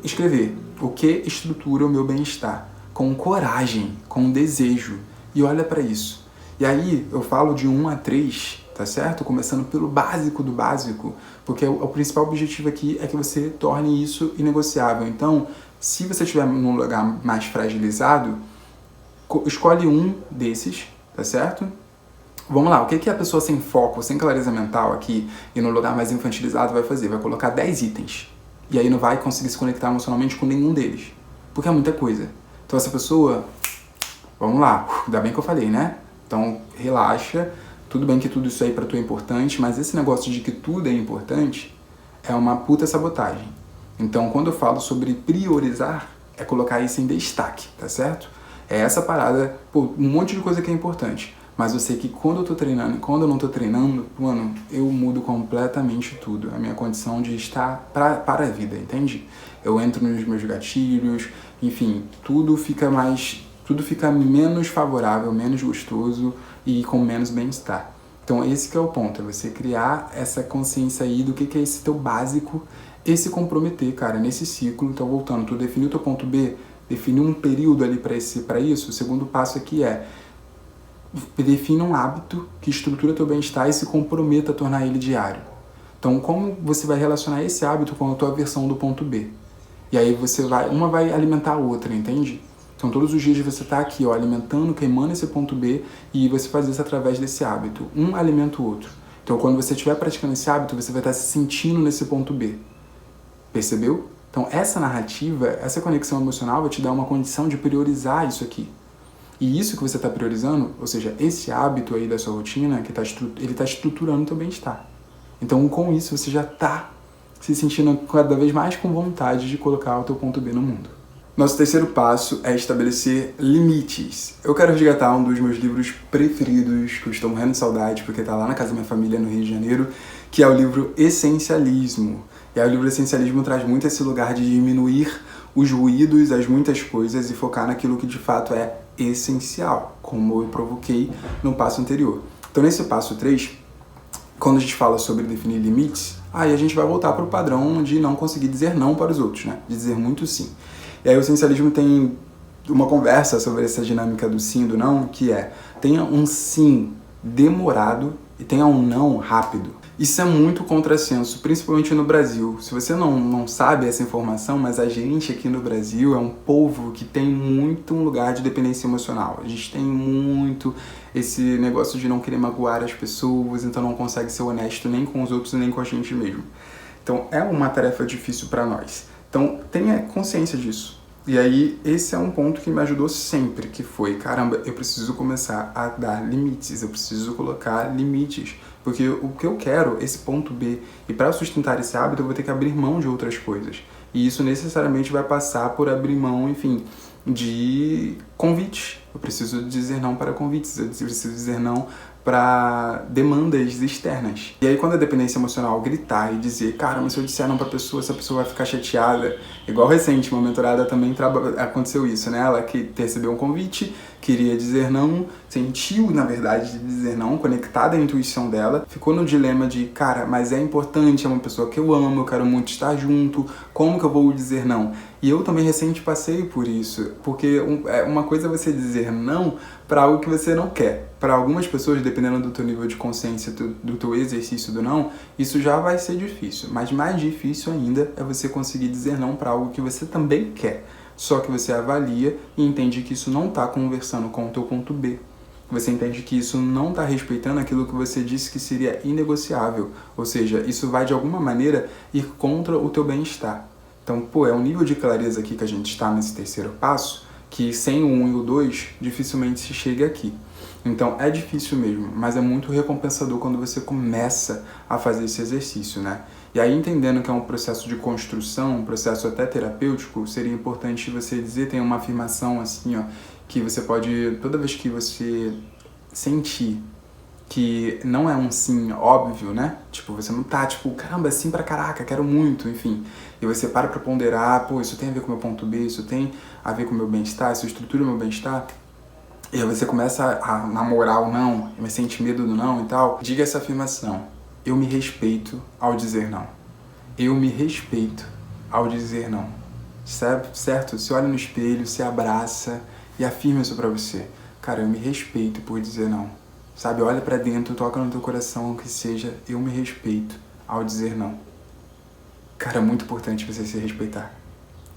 escrever o que estrutura o meu bem-estar, com coragem, com desejo, e olha para isso. E aí eu falo de 1 a 3, tá certo? Começando pelo básico do básico, porque o principal objetivo aqui é que você torne isso inegociável. Então, se você estiver num lugar mais fragilizado, escolhe um desses, tá certo? Vamos lá, o que a pessoa sem foco, sem clareza mental aqui e no lugar mais infantilizado vai fazer? Vai colocar 10 itens. E aí não vai conseguir se conectar emocionalmente com nenhum deles. Porque é muita coisa. Então essa pessoa, vamos lá, ainda bem que eu falei, né? Então relaxa, tudo bem que tudo isso aí pra tu é importante, mas esse negócio de que tudo é importante é uma puta sabotagem. Então quando eu falo sobre priorizar, é colocar isso em destaque, tá certo? É essa parada, pô, um monte de coisa que é importante. Mas eu sei que quando eu tô treinando e quando eu não tô treinando, mano, eu mudo completamente tudo. A minha condição de estar para a vida, entende? Eu entro nos meus gatilhos, enfim, tudo fica menos favorável, menos gostoso e com menos bem-estar. Então esse que é o ponto, é você criar essa consciência aí do que é esse teu básico e se comprometer, cara, nesse ciclo. Então voltando, tu definiu o teu ponto B, definiu um período ali para isso. O segundo passo aqui é defina um hábito que estrutura teu bem-estar e se comprometa a tornar ele diário. Então, como você vai relacionar esse hábito com a tua versão do ponto B? E aí uma vai alimentar a outra, entende? Então, todos os dias você está aqui, ó, alimentando, queimando esse ponto B e você faz isso através desse hábito. Um alimenta o outro. Então, quando você estiver praticando esse hábito, você vai estar se sentindo nesse ponto B. Percebeu? Então, essa narrativa, essa conexão emocional vai te dar uma condição de priorizar isso aqui. E isso que você está priorizando, ou seja, esse hábito aí da sua rotina, ele está estruturando o teu bem-estar. Então, com isso, você já está se sentindo cada vez mais com vontade de colocar o teu ponto B no mundo. Nosso terceiro passo é estabelecer limites. Eu quero resgatar um dos meus livros preferidos, que eu estou morrendo de saudade, porque está lá na casa da minha família, no Rio de Janeiro, que é o livro Essencialismo. E aí o livro Essencialismo traz muito esse lugar de diminuir os ruídos, as muitas coisas e focar naquilo que de fato é essencial, como eu provoquei no passo anterior. Então nesse passo 3, quando a gente fala sobre definir limites, aí a gente vai voltar para o padrão de não conseguir dizer não para os outros, né? De dizer muito sim. E aí o essencialismo tem uma conversa sobre essa dinâmica do sim e do não, que é, tenha um sim demorado e tenha um não rápido. Isso é muito contrassenso, principalmente no Brasil. Se você não sabe essa informação, mas a gente aqui no Brasil é um povo que tem muito um lugar de dependência emocional. A gente tem muito esse negócio de não querer magoar as pessoas, então não consegue ser honesto nem com os outros nem com a gente mesmo. Então é uma tarefa difícil para nós. Então tenha consciência disso. E aí esse é um ponto que me ajudou sempre, que foi, caramba, eu preciso começar a dar limites, eu preciso colocar limites. Porque o que eu quero, esse ponto B, e para sustentar esse hábito eu vou ter que abrir mão de outras coisas. E isso necessariamente vai passar por abrir mão, enfim, de convites. Eu preciso dizer não para convites, eu preciso dizer não para demandas externas. E aí quando a dependência emocional gritar e dizer, cara, mas se eu disser não pra pessoa, essa pessoa vai ficar chateada. Igual recente, uma mentorada também aconteceu isso, né? Ela que recebeu um convite, queria dizer não, sentiu, na verdade, de dizer não, conectada à intuição dela, ficou no dilema de, cara, mas é importante, é uma pessoa que eu amo, eu quero muito estar junto, como que eu vou dizer não? E eu também recente passei por isso, porque uma coisa é você dizer não para algo que você não quer. Para algumas pessoas, dependendo do teu nível de consciência, do teu exercício do não, isso já vai ser difícil. Mas mais difícil ainda é você conseguir dizer não para algo que você também quer. Só que você avalia e entende que isso não está conversando com o teu ponto B. Você entende que isso não está respeitando aquilo que você disse que seria inegociável. Ou seja, isso vai de alguma maneira ir contra o teu bem-estar. Então, é um nível de clareza aqui que a gente está nesse terceiro passo, que sem o 1 e o 2, dificilmente se chega aqui. Então, é difícil mesmo, mas é muito recompensador quando você começa a fazer esse exercício, né? E aí, entendendo que é um processo de construção, um processo até terapêutico, seria importante você dizer, tem uma afirmação assim, ó, que você pode, toda vez que você sentir que não é um sim óbvio, né? Tipo, você não tá, tipo, caramba, sim pra caraca, quero muito, enfim. E você para pra ponderar, pô, isso tem a ver com o meu ponto B, isso tem a ver com o meu bem-estar, isso estrutura o meu bem-estar. E aí você começa a namorar o não, mas sente medo do não e tal. Diga essa afirmação: eu me respeito ao dizer não. Eu me respeito ao dizer não. Certo? Você olha no espelho, se abraça e afirma isso pra você. Cara, eu me respeito por dizer não. Sabe, olha pra dentro, toca no teu coração, que seja, eu me respeito ao dizer não. Cara, é muito importante você se respeitar.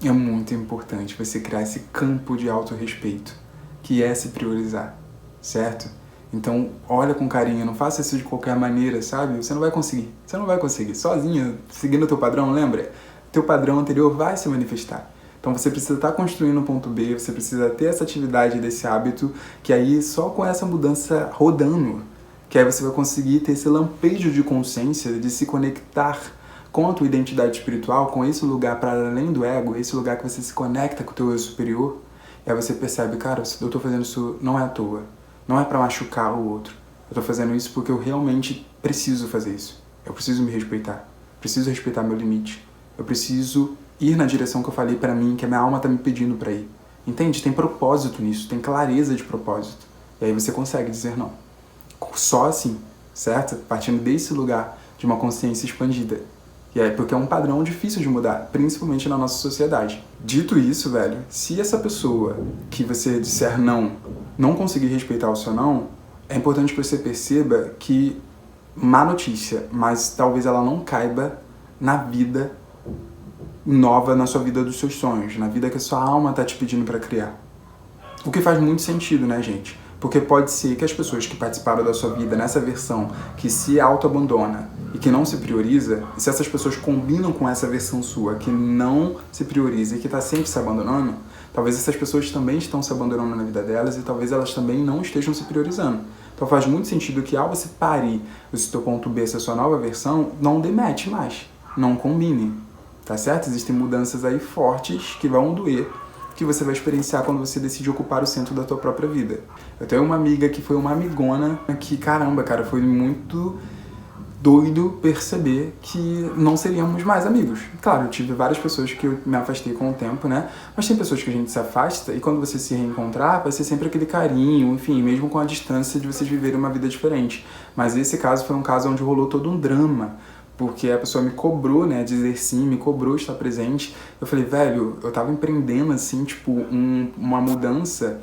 É muito importante você criar esse campo de autorrespeito, que é se priorizar, certo? Então, olha com carinho, não faça isso de qualquer maneira, sabe? Você não vai conseguir. Sozinho, seguindo o teu padrão, lembra? Teu padrão anterior vai se manifestar. Então você precisa estar construindo um ponto B, você precisa ter essa atividade desse hábito, que aí só com essa mudança rodando, que aí você vai conseguir ter esse lampejo de consciência, de se conectar com a tua identidade espiritual, com esse lugar para além do ego, esse lugar que você se conecta com o teu eu superior, e aí você percebe, cara, eu tô fazendo isso não é à toa, não é para machucar o outro, eu tô fazendo isso porque eu realmente preciso fazer isso, eu preciso me respeitar, preciso respeitar meu limite, eu preciso ir na direção que eu falei pra mim, que a minha alma tá me pedindo pra ir. Entende? Tem propósito nisso, tem clareza de propósito. E aí você consegue dizer não. Só assim, certo? Partindo desse lugar de uma consciência expandida. E aí, porque é um padrão difícil de mudar, principalmente na nossa sociedade. Dito isso, velho, se essa pessoa que você disser não conseguir respeitar o seu não, é importante que você perceba que, má notícia, mas talvez ela não caiba na vida nova, na sua vida dos seus sonhos, na vida que a sua alma tá te pedindo para criar. O que faz muito sentido, né, gente? Porque pode ser que as pessoas que participaram da sua vida nessa versão que se auto-abandona e que não se prioriza, e se essas pessoas combinam com essa versão sua que não se prioriza e que tá sempre se abandonando, talvez essas pessoas também estão se abandonando na vida delas e talvez elas também não estejam se priorizando. Então faz muito sentido que ao você parir esse teu ponto B, essa sua nova versão, não demete mais, não combine. Tá certo? Existem mudanças aí fortes que vão doer, que você vai experienciar quando você decide ocupar o centro da tua própria vida. Eu tenho uma amiga que foi uma amigona que, caramba, cara, foi muito doido perceber que não seríamos mais amigos. Claro, eu tive várias pessoas que eu me afastei com o tempo, né? Mas tem pessoas que a gente se afasta e quando você se reencontrar, vai ser sempre aquele carinho, enfim, mesmo com a distância de vocês viverem uma vida diferente. Mas esse caso foi um caso onde rolou todo um drama, porque a pessoa me cobrou, né, dizer sim, me cobrou estar presente. Eu falei, velho, eu tava empreendendo, assim, tipo, uma mudança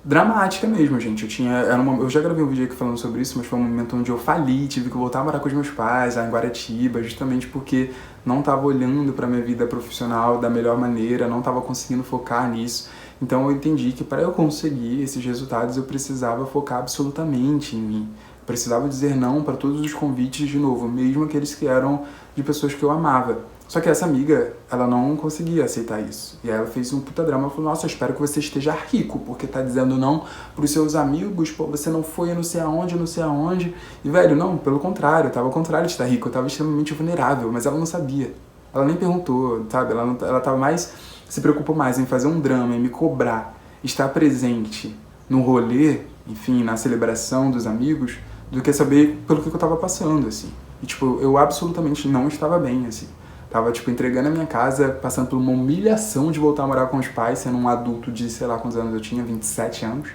dramática mesmo, gente. Eu já gravei um vídeo aqui falando sobre isso, mas foi um momento onde eu fali, tive que voltar a morar com os meus pais, lá em Guaratiba, justamente porque não tava olhando pra minha vida profissional da melhor maneira, não tava conseguindo focar nisso. Então eu entendi que para eu conseguir esses resultados, eu precisava focar absolutamente em mim. Precisava dizer não para todos os convites de novo, mesmo aqueles que eram de pessoas que eu amava. Só que essa amiga, ela não conseguia aceitar isso. E aí ela fez um puta drama, ela falou, nossa, eu espero que você esteja rico, porque tá dizendo não pros seus amigos, pô, você não foi não sei aonde. E, velho, não, pelo contrário, eu tava ao contrário de estar rico, eu tava extremamente vulnerável, mas ela não sabia. Ela nem perguntou, sabe? Ela tava mais, se preocupou mais em fazer um drama, em me cobrar, estar presente no rolê, enfim, na celebração dos amigos, do que saber pelo que eu tava passando, assim. E, tipo, eu absolutamente não estava bem, assim. Tava, tipo, entregando a minha casa, passando por uma humilhação de voltar a morar com os pais, sendo um adulto de, sei lá quantos anos eu tinha, 27 anos,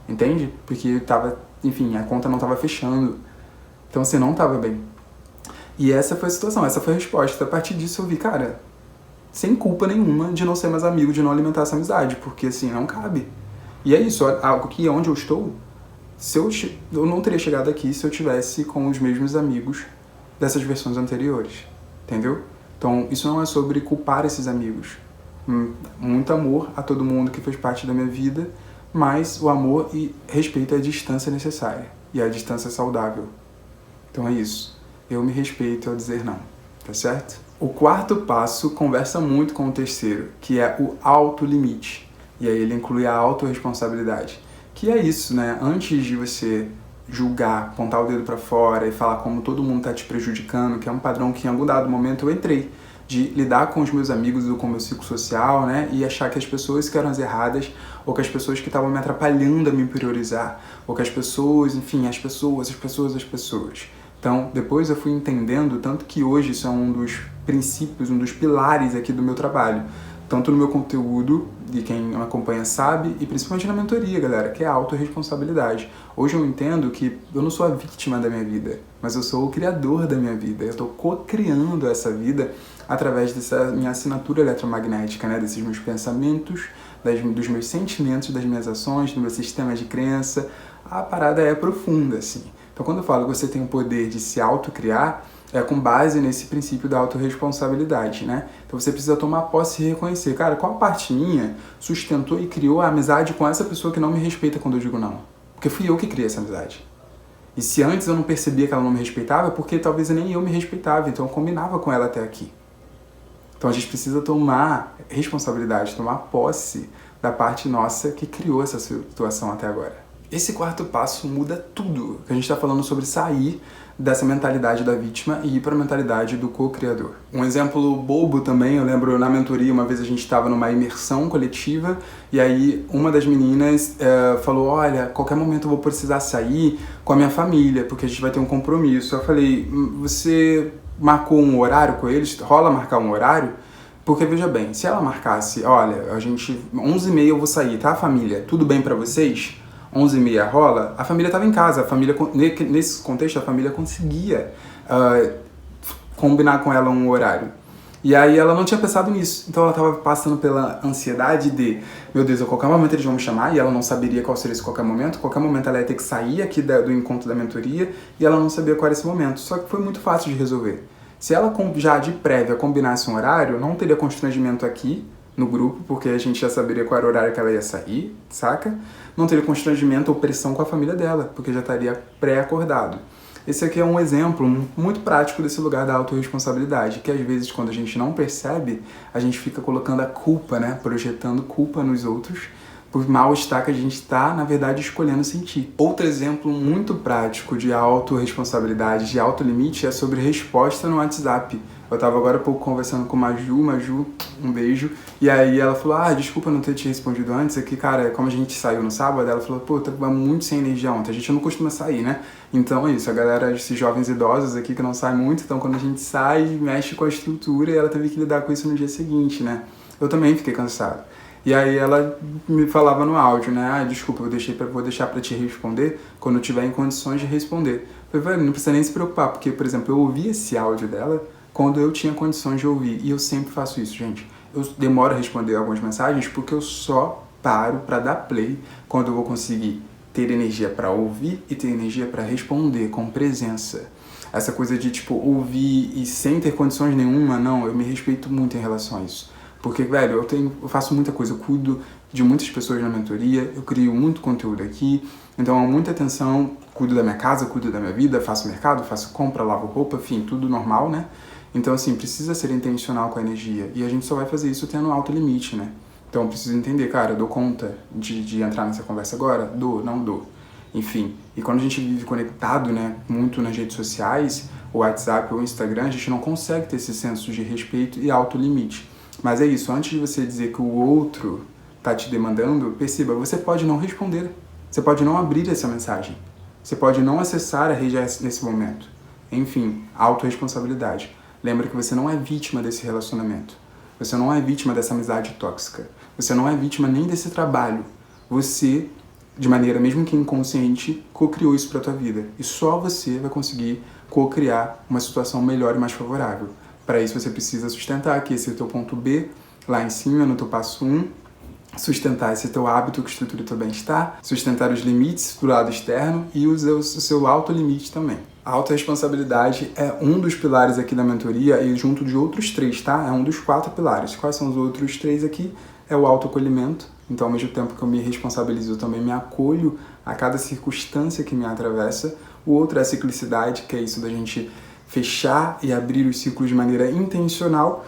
entende? Porque tava, enfim, a conta não tava fechando. Então, assim, não tava bem. E essa foi a situação, essa foi a resposta. A partir disso eu vi, cara, sem culpa nenhuma de não ser mais amigo, de não alimentar essa amizade, porque, assim, não cabe. E é isso, algo que onde eu estou, se eu não teria chegado aqui se eu tivesse com os mesmos amigos dessas versões anteriores, entendeu? Então, isso não é sobre culpar esses amigos. Muito amor a todo mundo que fez parte da minha vida, mas o amor e respeito à distância necessária e à distância saudável. Então é isso. Eu me respeito ao dizer não, tá certo? O quarto passo conversa muito com o terceiro, que é o autolimite. E aí ele inclui a autorresponsabilidade. Que é isso, né? Antes de você julgar, apontar o dedo pra fora e falar como todo mundo tá te prejudicando, que é um padrão que em algum dado momento eu entrei, de lidar com os meus amigos ou com o meu ciclo social, né? E achar que as pessoas que eram as erradas, ou que as pessoas que estavam me atrapalhando a me priorizar, ou que as pessoas, enfim, as pessoas. Então, depois eu fui entendendo, tanto que hoje isso é um dos princípios, um dos pilares aqui do meu trabalho. Tanto no meu conteúdo, de quem me acompanha sabe, e principalmente na mentoria, galera, que é a autorresponsabilidade. Hoje eu entendo que eu não sou a vítima da minha vida, mas eu sou o criador da minha vida. Eu estou co-criando essa vida através dessa minha assinatura eletromagnética, né? Desses meus pensamentos, dos meus sentimentos, das minhas ações, do meu sistema de crença. A parada é profunda, assim. Então, quando eu falo que você tem o poder de se autocriar, é com base nesse princípio da autorresponsabilidade, né? Então você precisa tomar posse e reconhecer, cara, qual parte minha sustentou e criou a amizade com essa pessoa que não me respeita quando eu digo não? Porque fui eu que criei essa amizade. E se antes eu não percebia que ela não me respeitava, é porque talvez nem eu me respeitava, então eu combinava com ela até aqui. Então a gente precisa tomar responsabilidade, tomar posse da parte nossa que criou essa situação até agora. Esse quarto passo muda tudo, que a gente está falando sobre sair dessa mentalidade da vítima e ir para a mentalidade do co-criador. Um exemplo bobo também, eu lembro na mentoria, uma vez a gente estava numa imersão coletiva e aí uma das meninas falou, olha, qualquer momento eu vou precisar sair com a minha família, porque a gente vai ter um compromisso. Eu falei, você marcou um horário com eles? Rola marcar um horário? Porque, veja bem, se ela marcasse, olha, a gente, 11h30 eu vou sair, tá, família? Tudo bem para vocês? 11h30 rola, a família estava em casa, a família, nesse contexto a família conseguia combinar com ela um horário. E aí ela não tinha pensado nisso, então ela estava passando pela ansiedade de, meu Deus, a qualquer momento eles vão me chamar, e ela não saberia qual seria esse qualquer momento ela ia ter que sair aqui do encontro da mentoria, e ela não sabia qual era esse momento, só que foi muito fácil de resolver. Se ela já de prévia combinasse um horário, não teria constrangimento aqui, no grupo, porque a gente já saberia qual era o horário que ela ia sair, saca? Não teria constrangimento ou pressão com a família dela, porque já estaria pré-acordado. Esse aqui é um exemplo muito prático desse lugar da autorresponsabilidade, que às vezes quando a gente não percebe, a gente fica colocando a culpa, né? Projetando culpa nos outros, por mal-estar que a gente está, na verdade, escolhendo sentir. Outro exemplo muito prático de autorresponsabilidade, de autolimite, é sobre resposta no WhatsApp. Eu tava agora há pouco conversando com Maju, um beijo, e aí ela falou, desculpa não ter te respondido antes, é que, cara, como a gente saiu no sábado, ela falou, pô, tava muito sem energia ontem, a gente não costuma sair, né? Então é isso, a galera, esses jovens idosos aqui que não saem muito, então quando a gente sai, mexe com a estrutura e ela teve que lidar com isso no dia seguinte, né? Eu também fiquei cansado. E aí ela me falava no áudio, né? Desculpa, vou deixar pra te responder quando eu tiver em condições de responder. Eu falei, velho, não precisa nem se preocupar, porque, por exemplo, eu ouvi esse áudio dela quando eu tinha condições de ouvir. E eu sempre faço isso, gente. Eu demoro a responder algumas mensagens porque eu só paro pra dar play quando eu vou conseguir ter energia pra ouvir e ter energia pra responder com presença. Essa coisa de, tipo, ouvir e sem ter condições nenhuma, não, eu me respeito muito em relação a isso. Porque, velho, eu faço muita coisa, eu cuido de muitas pessoas na mentoria, eu crio muito conteúdo aqui, então há muita atenção, cuido da minha casa, cuido da minha vida, faço mercado, faço compra, lavo roupa, enfim, tudo normal, né? Então, assim, precisa ser intencional com a energia, e a gente só vai fazer isso tendo alto limite, né? Então, eu preciso entender, cara, eu dou conta de entrar nessa conversa agora? Dou, não dou. Enfim, e quando a gente vive conectado, né, muito nas redes sociais, o WhatsApp ou o Instagram, a gente não consegue ter esse senso de respeito e alto limite. Mas é isso, antes de você dizer que o outro tá te demandando, perceba, você pode não responder, Você pode não abrir essa mensagem. Você pode não acessar a rede nesse momento. Enfim, autorresponsabilidade. Lembra que você não é vítima desse relacionamento. Você não é vítima dessa amizade tóxica. Você não é vítima nem desse trabalho. Você, de maneira mesmo que inconsciente, co-criou isso para a tua vida. E só você vai conseguir co-criar uma situação melhor e mais favorável. Para isso você precisa sustentar que esse é o teu ponto B, lá em cima, no teu passo 1, sustentar esse teu hábito que estrutura o teu bem-estar, sustentar os limites do lado externo e o seu autolimite também. A autorresponsabilidade é um dos pilares aqui da mentoria e junto de outros 3, tá? É um dos 4 pilares. Quais são os outros 3 aqui? É o autoacolhimento. Então, ao mesmo tempo que eu me responsabilizo, eu também me acolho a cada circunstância que me atravessa. O outro é a ciclicidade, que é isso da gente fechar e abrir os ciclos de maneira intencional.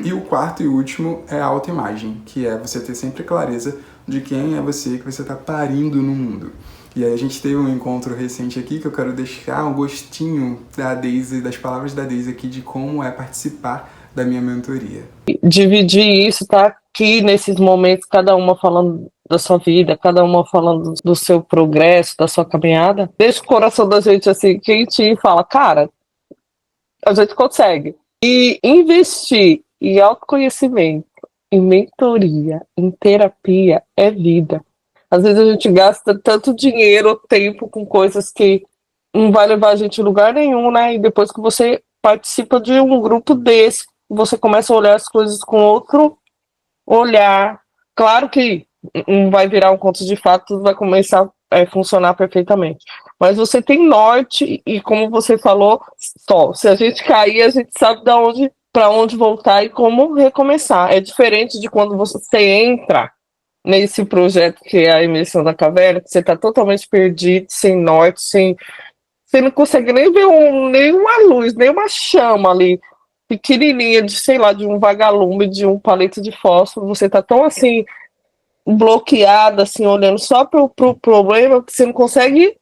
E o quarto e último é a autoimagem, que é você ter sempre clareza de quem é você que você está parindo no mundo. E aí a gente teve um encontro recente aqui que eu quero deixar um gostinho da Daisy, das palavras da Daisy aqui de como é participar da minha mentoria. Dividir isso, tá aqui nesses momentos, cada uma falando da sua vida, cada uma falando do seu progresso, da sua caminhada, deixa o coração da gente assim quentinho e fala, cara, a gente consegue. E investir em autoconhecimento, em mentoria, em terapia é vida. Às vezes a gente gasta tanto dinheiro, tempo com coisas que não vai levar a gente a lugar nenhum, né? E depois que você participa de um grupo desse, você começa a olhar as coisas com outro olhar. Claro que não vai virar um conto de fato, tudo vai começar a funcionar perfeitamente. Mas você tem norte e, como você falou, só se a gente cair, a gente sabe para onde voltar e como recomeçar. É diferente de quando você entra nesse projeto que é a imersão da caverna, que você está totalmente perdido, sem norte, você não consegue nem ver nenhuma luz, nenhuma chama ali, pequenininha, de, sei lá, de um vagalume, de um palito de fósforo, você tá tão assim, bloqueada, assim, olhando só pro problema, que você não consegue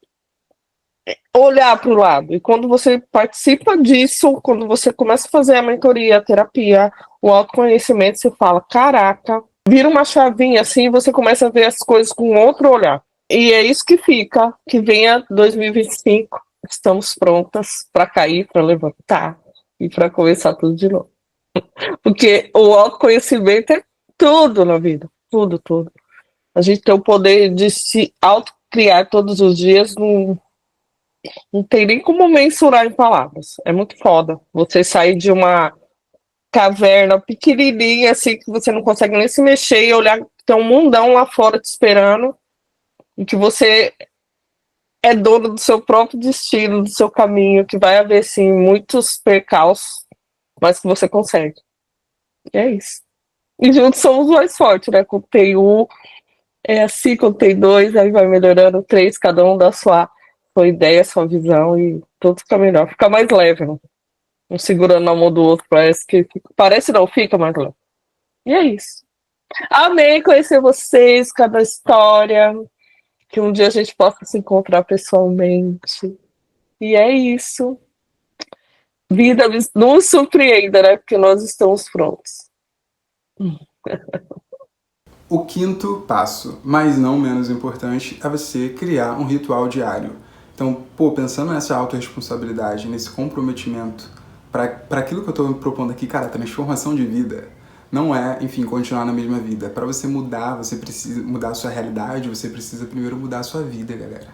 olhar para o lado. E quando você participa disso, quando você começa a fazer a mentoria, a terapia, o autoconhecimento, você fala, caraca, vira uma chavinha assim, você começa a ver as coisas com outro olhar. E é isso que fica, que venha 2025, estamos prontas para cair, para levantar e para começar tudo de novo. Porque o autoconhecimento é tudo na vida, tudo, tudo. A gente tem o poder de se autocriar todos os dias, não tem nem como mensurar em palavras. É muito foda. Você sair de uma caverna pequenininha, assim, que você não consegue nem se mexer e olhar que tem um mundão lá fora te esperando e que você é dono do seu próprio destino, do seu caminho, que vai haver, sim, muitos percalços, mas que você consegue. E é isso. E juntos somos mais fortes, né? Quando tem um, é assim, quando tem dois, aí vai melhorando, três, cada um dá sua ideia, sua visão e tudo fica melhor. Fica mais leve, né? Um segurando na mão do outro, parece não, fica mais leve. E é isso. Amei conhecer vocês, cada história, que um dia a gente possa se encontrar pessoalmente. E é isso. Vida nos surpreenda, né? Porque nós estamos prontos. O quinto passo, mas não menos importante, é você criar um ritual diário. Então, pensando nessa autorresponsabilidade, nesse comprometimento, para aquilo que eu estou me propondo aqui, cara, transformação de vida, não é, enfim, continuar na mesma vida. Para você mudar, você precisa mudar a sua realidade, você precisa primeiro mudar a sua vida, galera.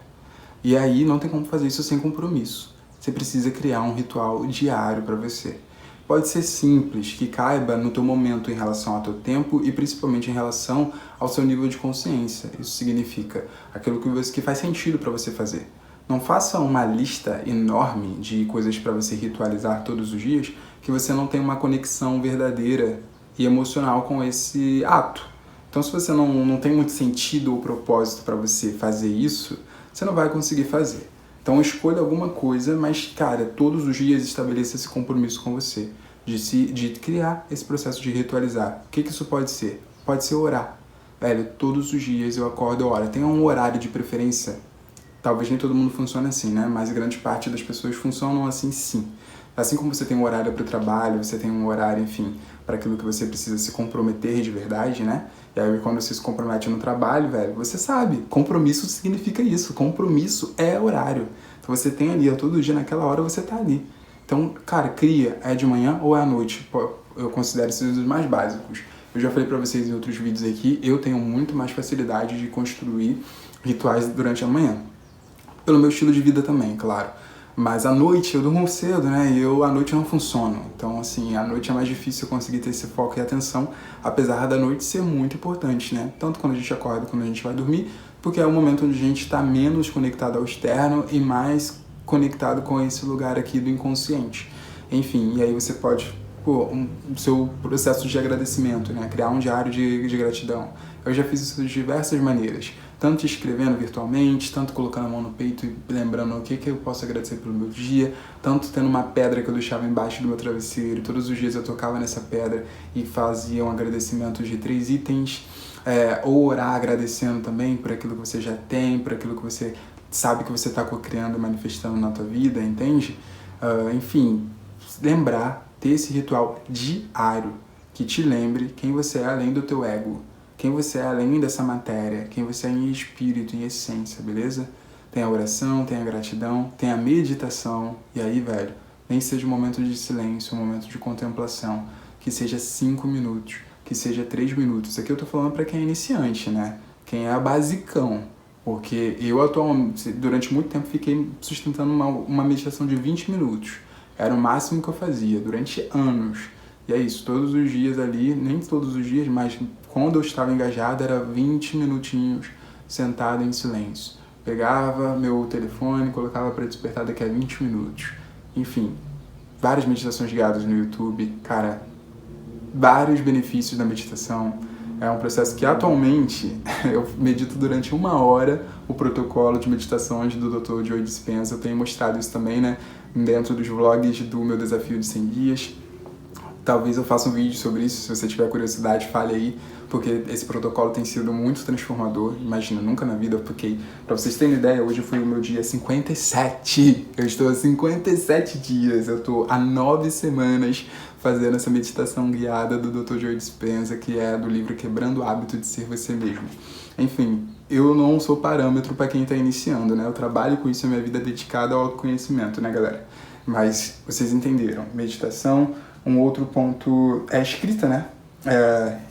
E aí não tem como fazer isso sem compromisso. Você precisa criar um ritual diário para você. Pode ser simples, que caiba no teu momento em relação ao teu tempo e principalmente em relação ao seu nível de consciência. Isso significa aquilo que faz sentido para você fazer. Não faça uma lista enorme de coisas para você ritualizar todos os dias que você não tem uma conexão verdadeira e emocional com esse ato. Então, se você não tem muito sentido ou propósito para você fazer isso, você não vai conseguir fazer. Então escolha alguma coisa, mas, cara, todos os dias estabeleça esse compromisso com você, de criar esse processo de ritualizar. O que isso pode ser? Pode ser orar. Velho, todos os dias eu acordo e oro. Tenha um horário de preferência. Talvez nem todo mundo funcione assim, né? Mas grande parte das pessoas funcionam assim, sim. Assim como você tem um horário para o trabalho, você tem um horário, enfim, para aquilo que você precisa se comprometer de verdade, né? E aí quando você se compromete no trabalho, velho, você sabe, compromisso significa isso, compromisso é horário. Então você tem ali, todo dia naquela hora você tá ali. Então, cara, cria, é de manhã ou é à noite? Pô, eu considero esses os mais básicos. Eu já falei pra vocês em outros vídeos aqui, eu tenho muito mais facilidade de construir rituais durante a manhã. Pelo meu estilo de vida também, claro. Mas à noite eu durmo cedo, né? E à noite não funciono. Então, assim, à noite é mais difícil eu conseguir ter esse foco e atenção, apesar da noite ser muito importante, né? Tanto quando a gente acorda, quando a gente vai dormir, porque é o momento onde a gente está menos conectado ao externo e mais conectado com esse lugar aqui do inconsciente. Enfim, e aí você pode, o seu processo de agradecimento, né? Criar um diário de gratidão. Eu já fiz isso de diversas maneiras, tanto escrevendo virtualmente, tanto colocando a mão no peito e lembrando o que eu posso agradecer pelo meu dia, tanto tendo uma pedra que eu deixava embaixo do meu travesseiro, e todos os dias eu tocava nessa pedra e fazia um agradecimento de 3 itens, ou orar agradecendo também por aquilo que você já tem, por aquilo que você sabe que você está co-criando e manifestando na tua vida, entende? Enfim, lembrar, ter esse ritual diário que te lembre quem você é além do teu ego, quem você é além dessa matéria, quem você é em espírito, em essência, beleza? Tem a oração, tem a gratidão, tem a meditação, e aí, velho, nem seja um momento de silêncio, um momento de contemplação, que seja 5 minutos, que seja 3 minutos. Aqui eu tô falando para quem é iniciante, né? Quem é basicão. Porque eu atualmente, durante muito tempo, fiquei sustentando uma meditação de 20 minutos. Era o máximo que eu fazia, durante anos. E é isso, todos os dias ali, nem todos os dias, mas quando eu estava engajado era 20 minutinhos sentado em silêncio. Pegava meu telefone, colocava para despertar daqui a 20 minutos. Enfim, várias meditações guiadas no YouTube. Cara, vários benefícios da meditação. É um processo que atualmente eu medito durante 1 hora o protocolo de meditações do Dr. Joe Dispenza. Eu tenho mostrado isso também, né, dentro dos vlogs do meu desafio de 100 dias. Talvez eu faça um vídeo sobre isso, se você tiver curiosidade, fale aí, porque esse protocolo tem sido muito transformador. Imagina, nunca na vida eu fiquei... Pra vocês terem ideia, hoje foi o meu dia 57. Eu estou há 57 dias, eu estou há 9 semanas fazendo essa meditação guiada do Dr. Joe Dispenza, que é do livro Quebrando o Hábito de Ser Você Mesmo. Enfim, eu não sou parâmetro para quem está iniciando, né? Eu trabalho com isso, a minha vida é dedicada ao autoconhecimento, né, galera? Mas vocês entenderam. Meditação. Um outro ponto é a escrita, né?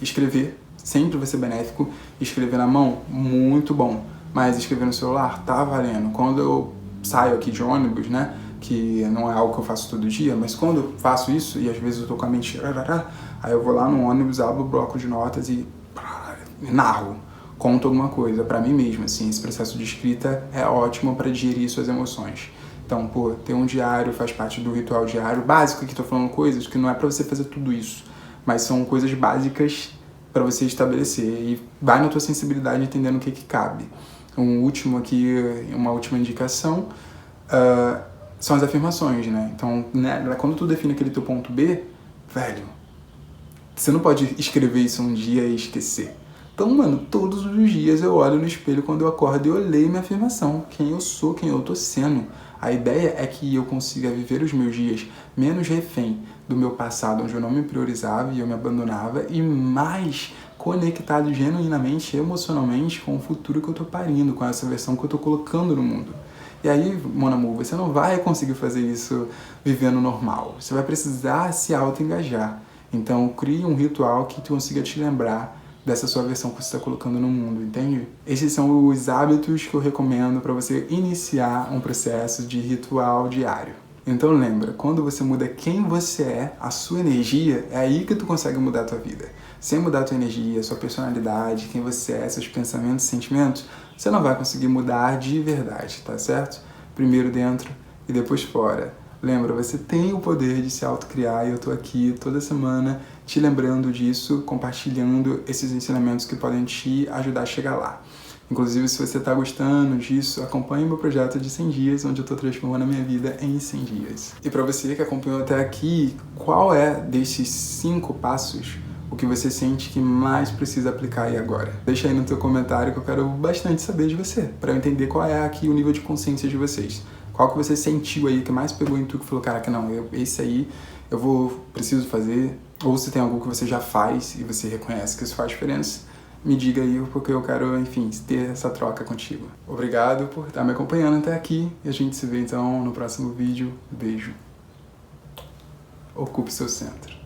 Escrever sempre vai ser benéfico. Escrever na mão, muito bom. Mas escrever no celular, tá valendo. Quando eu saio aqui de ônibus, né? Que não é algo que eu faço todo dia, mas quando eu faço isso, e às vezes eu tô com a mente... Aí eu vou lá no ônibus, abro o bloco de notas e narro, conto alguma coisa pra mim mesmo, assim. Esse processo de escrita é ótimo para digerir suas emoções. Então, ter um diário faz parte do ritual diário. Básico, aqui tô falando coisas que não é pra você fazer tudo isso, mas são coisas básicas para você estabelecer. E vai na tua sensibilidade entendendo o que cabe. Um último aqui, uma última indicação, são as afirmações, né? Então, né, quando tu define aquele teu ponto B, velho, você não pode escrever isso um dia e esquecer. Então, mano, todos os dias eu olho no espelho quando eu acordo e eu leio minha afirmação. Quem eu sou, quem eu tô sendo. A ideia é que eu consiga viver os meus dias menos refém do meu passado, onde eu não me priorizava e eu me abandonava, e mais conectado genuinamente, emocionalmente, com o futuro que eu tô parindo, com essa versão que eu tô colocando no mundo. E aí, mon amour, você não vai conseguir fazer isso vivendo normal. Você vai precisar se auto-engajar. Então, crie um ritual que tu consiga te lembrar dessa sua versão que você está colocando no mundo, entende? Esses são os hábitos que eu recomendo para você iniciar um processo de ritual diário. Então lembra, quando você muda quem você é, a sua energia, é aí que tu consegue mudar a tua vida. Sem mudar a tua energia, a sua personalidade, quem você é, seus pensamentos e sentimentos, você não vai conseguir mudar de verdade, tá certo? Primeiro dentro e depois fora. Lembra, você tem o poder de se autocriar e eu tô aqui toda semana te lembrando disso, compartilhando esses ensinamentos que podem te ajudar a chegar lá. Inclusive, se você está gostando disso, acompanhe meu projeto de 100 dias, onde eu estou transformando a minha vida em 100 dias. E para você que acompanhou até aqui, qual é desses 5 passos o que você sente que mais precisa aplicar aí agora? Deixa aí no teu comentário que eu quero bastante saber de você, para eu entender qual é aqui o nível de consciência de vocês. Qual que você sentiu aí, que mais pegou em tu, que falou, caraca, não, esse aí preciso fazer. Ou se tem algo que você já faz e você reconhece que isso faz diferença, me diga aí, porque eu quero, enfim, ter essa troca contigo. Obrigado por estar me acompanhando até aqui e a gente se vê então no próximo vídeo. Beijo. Ocupe seu centro.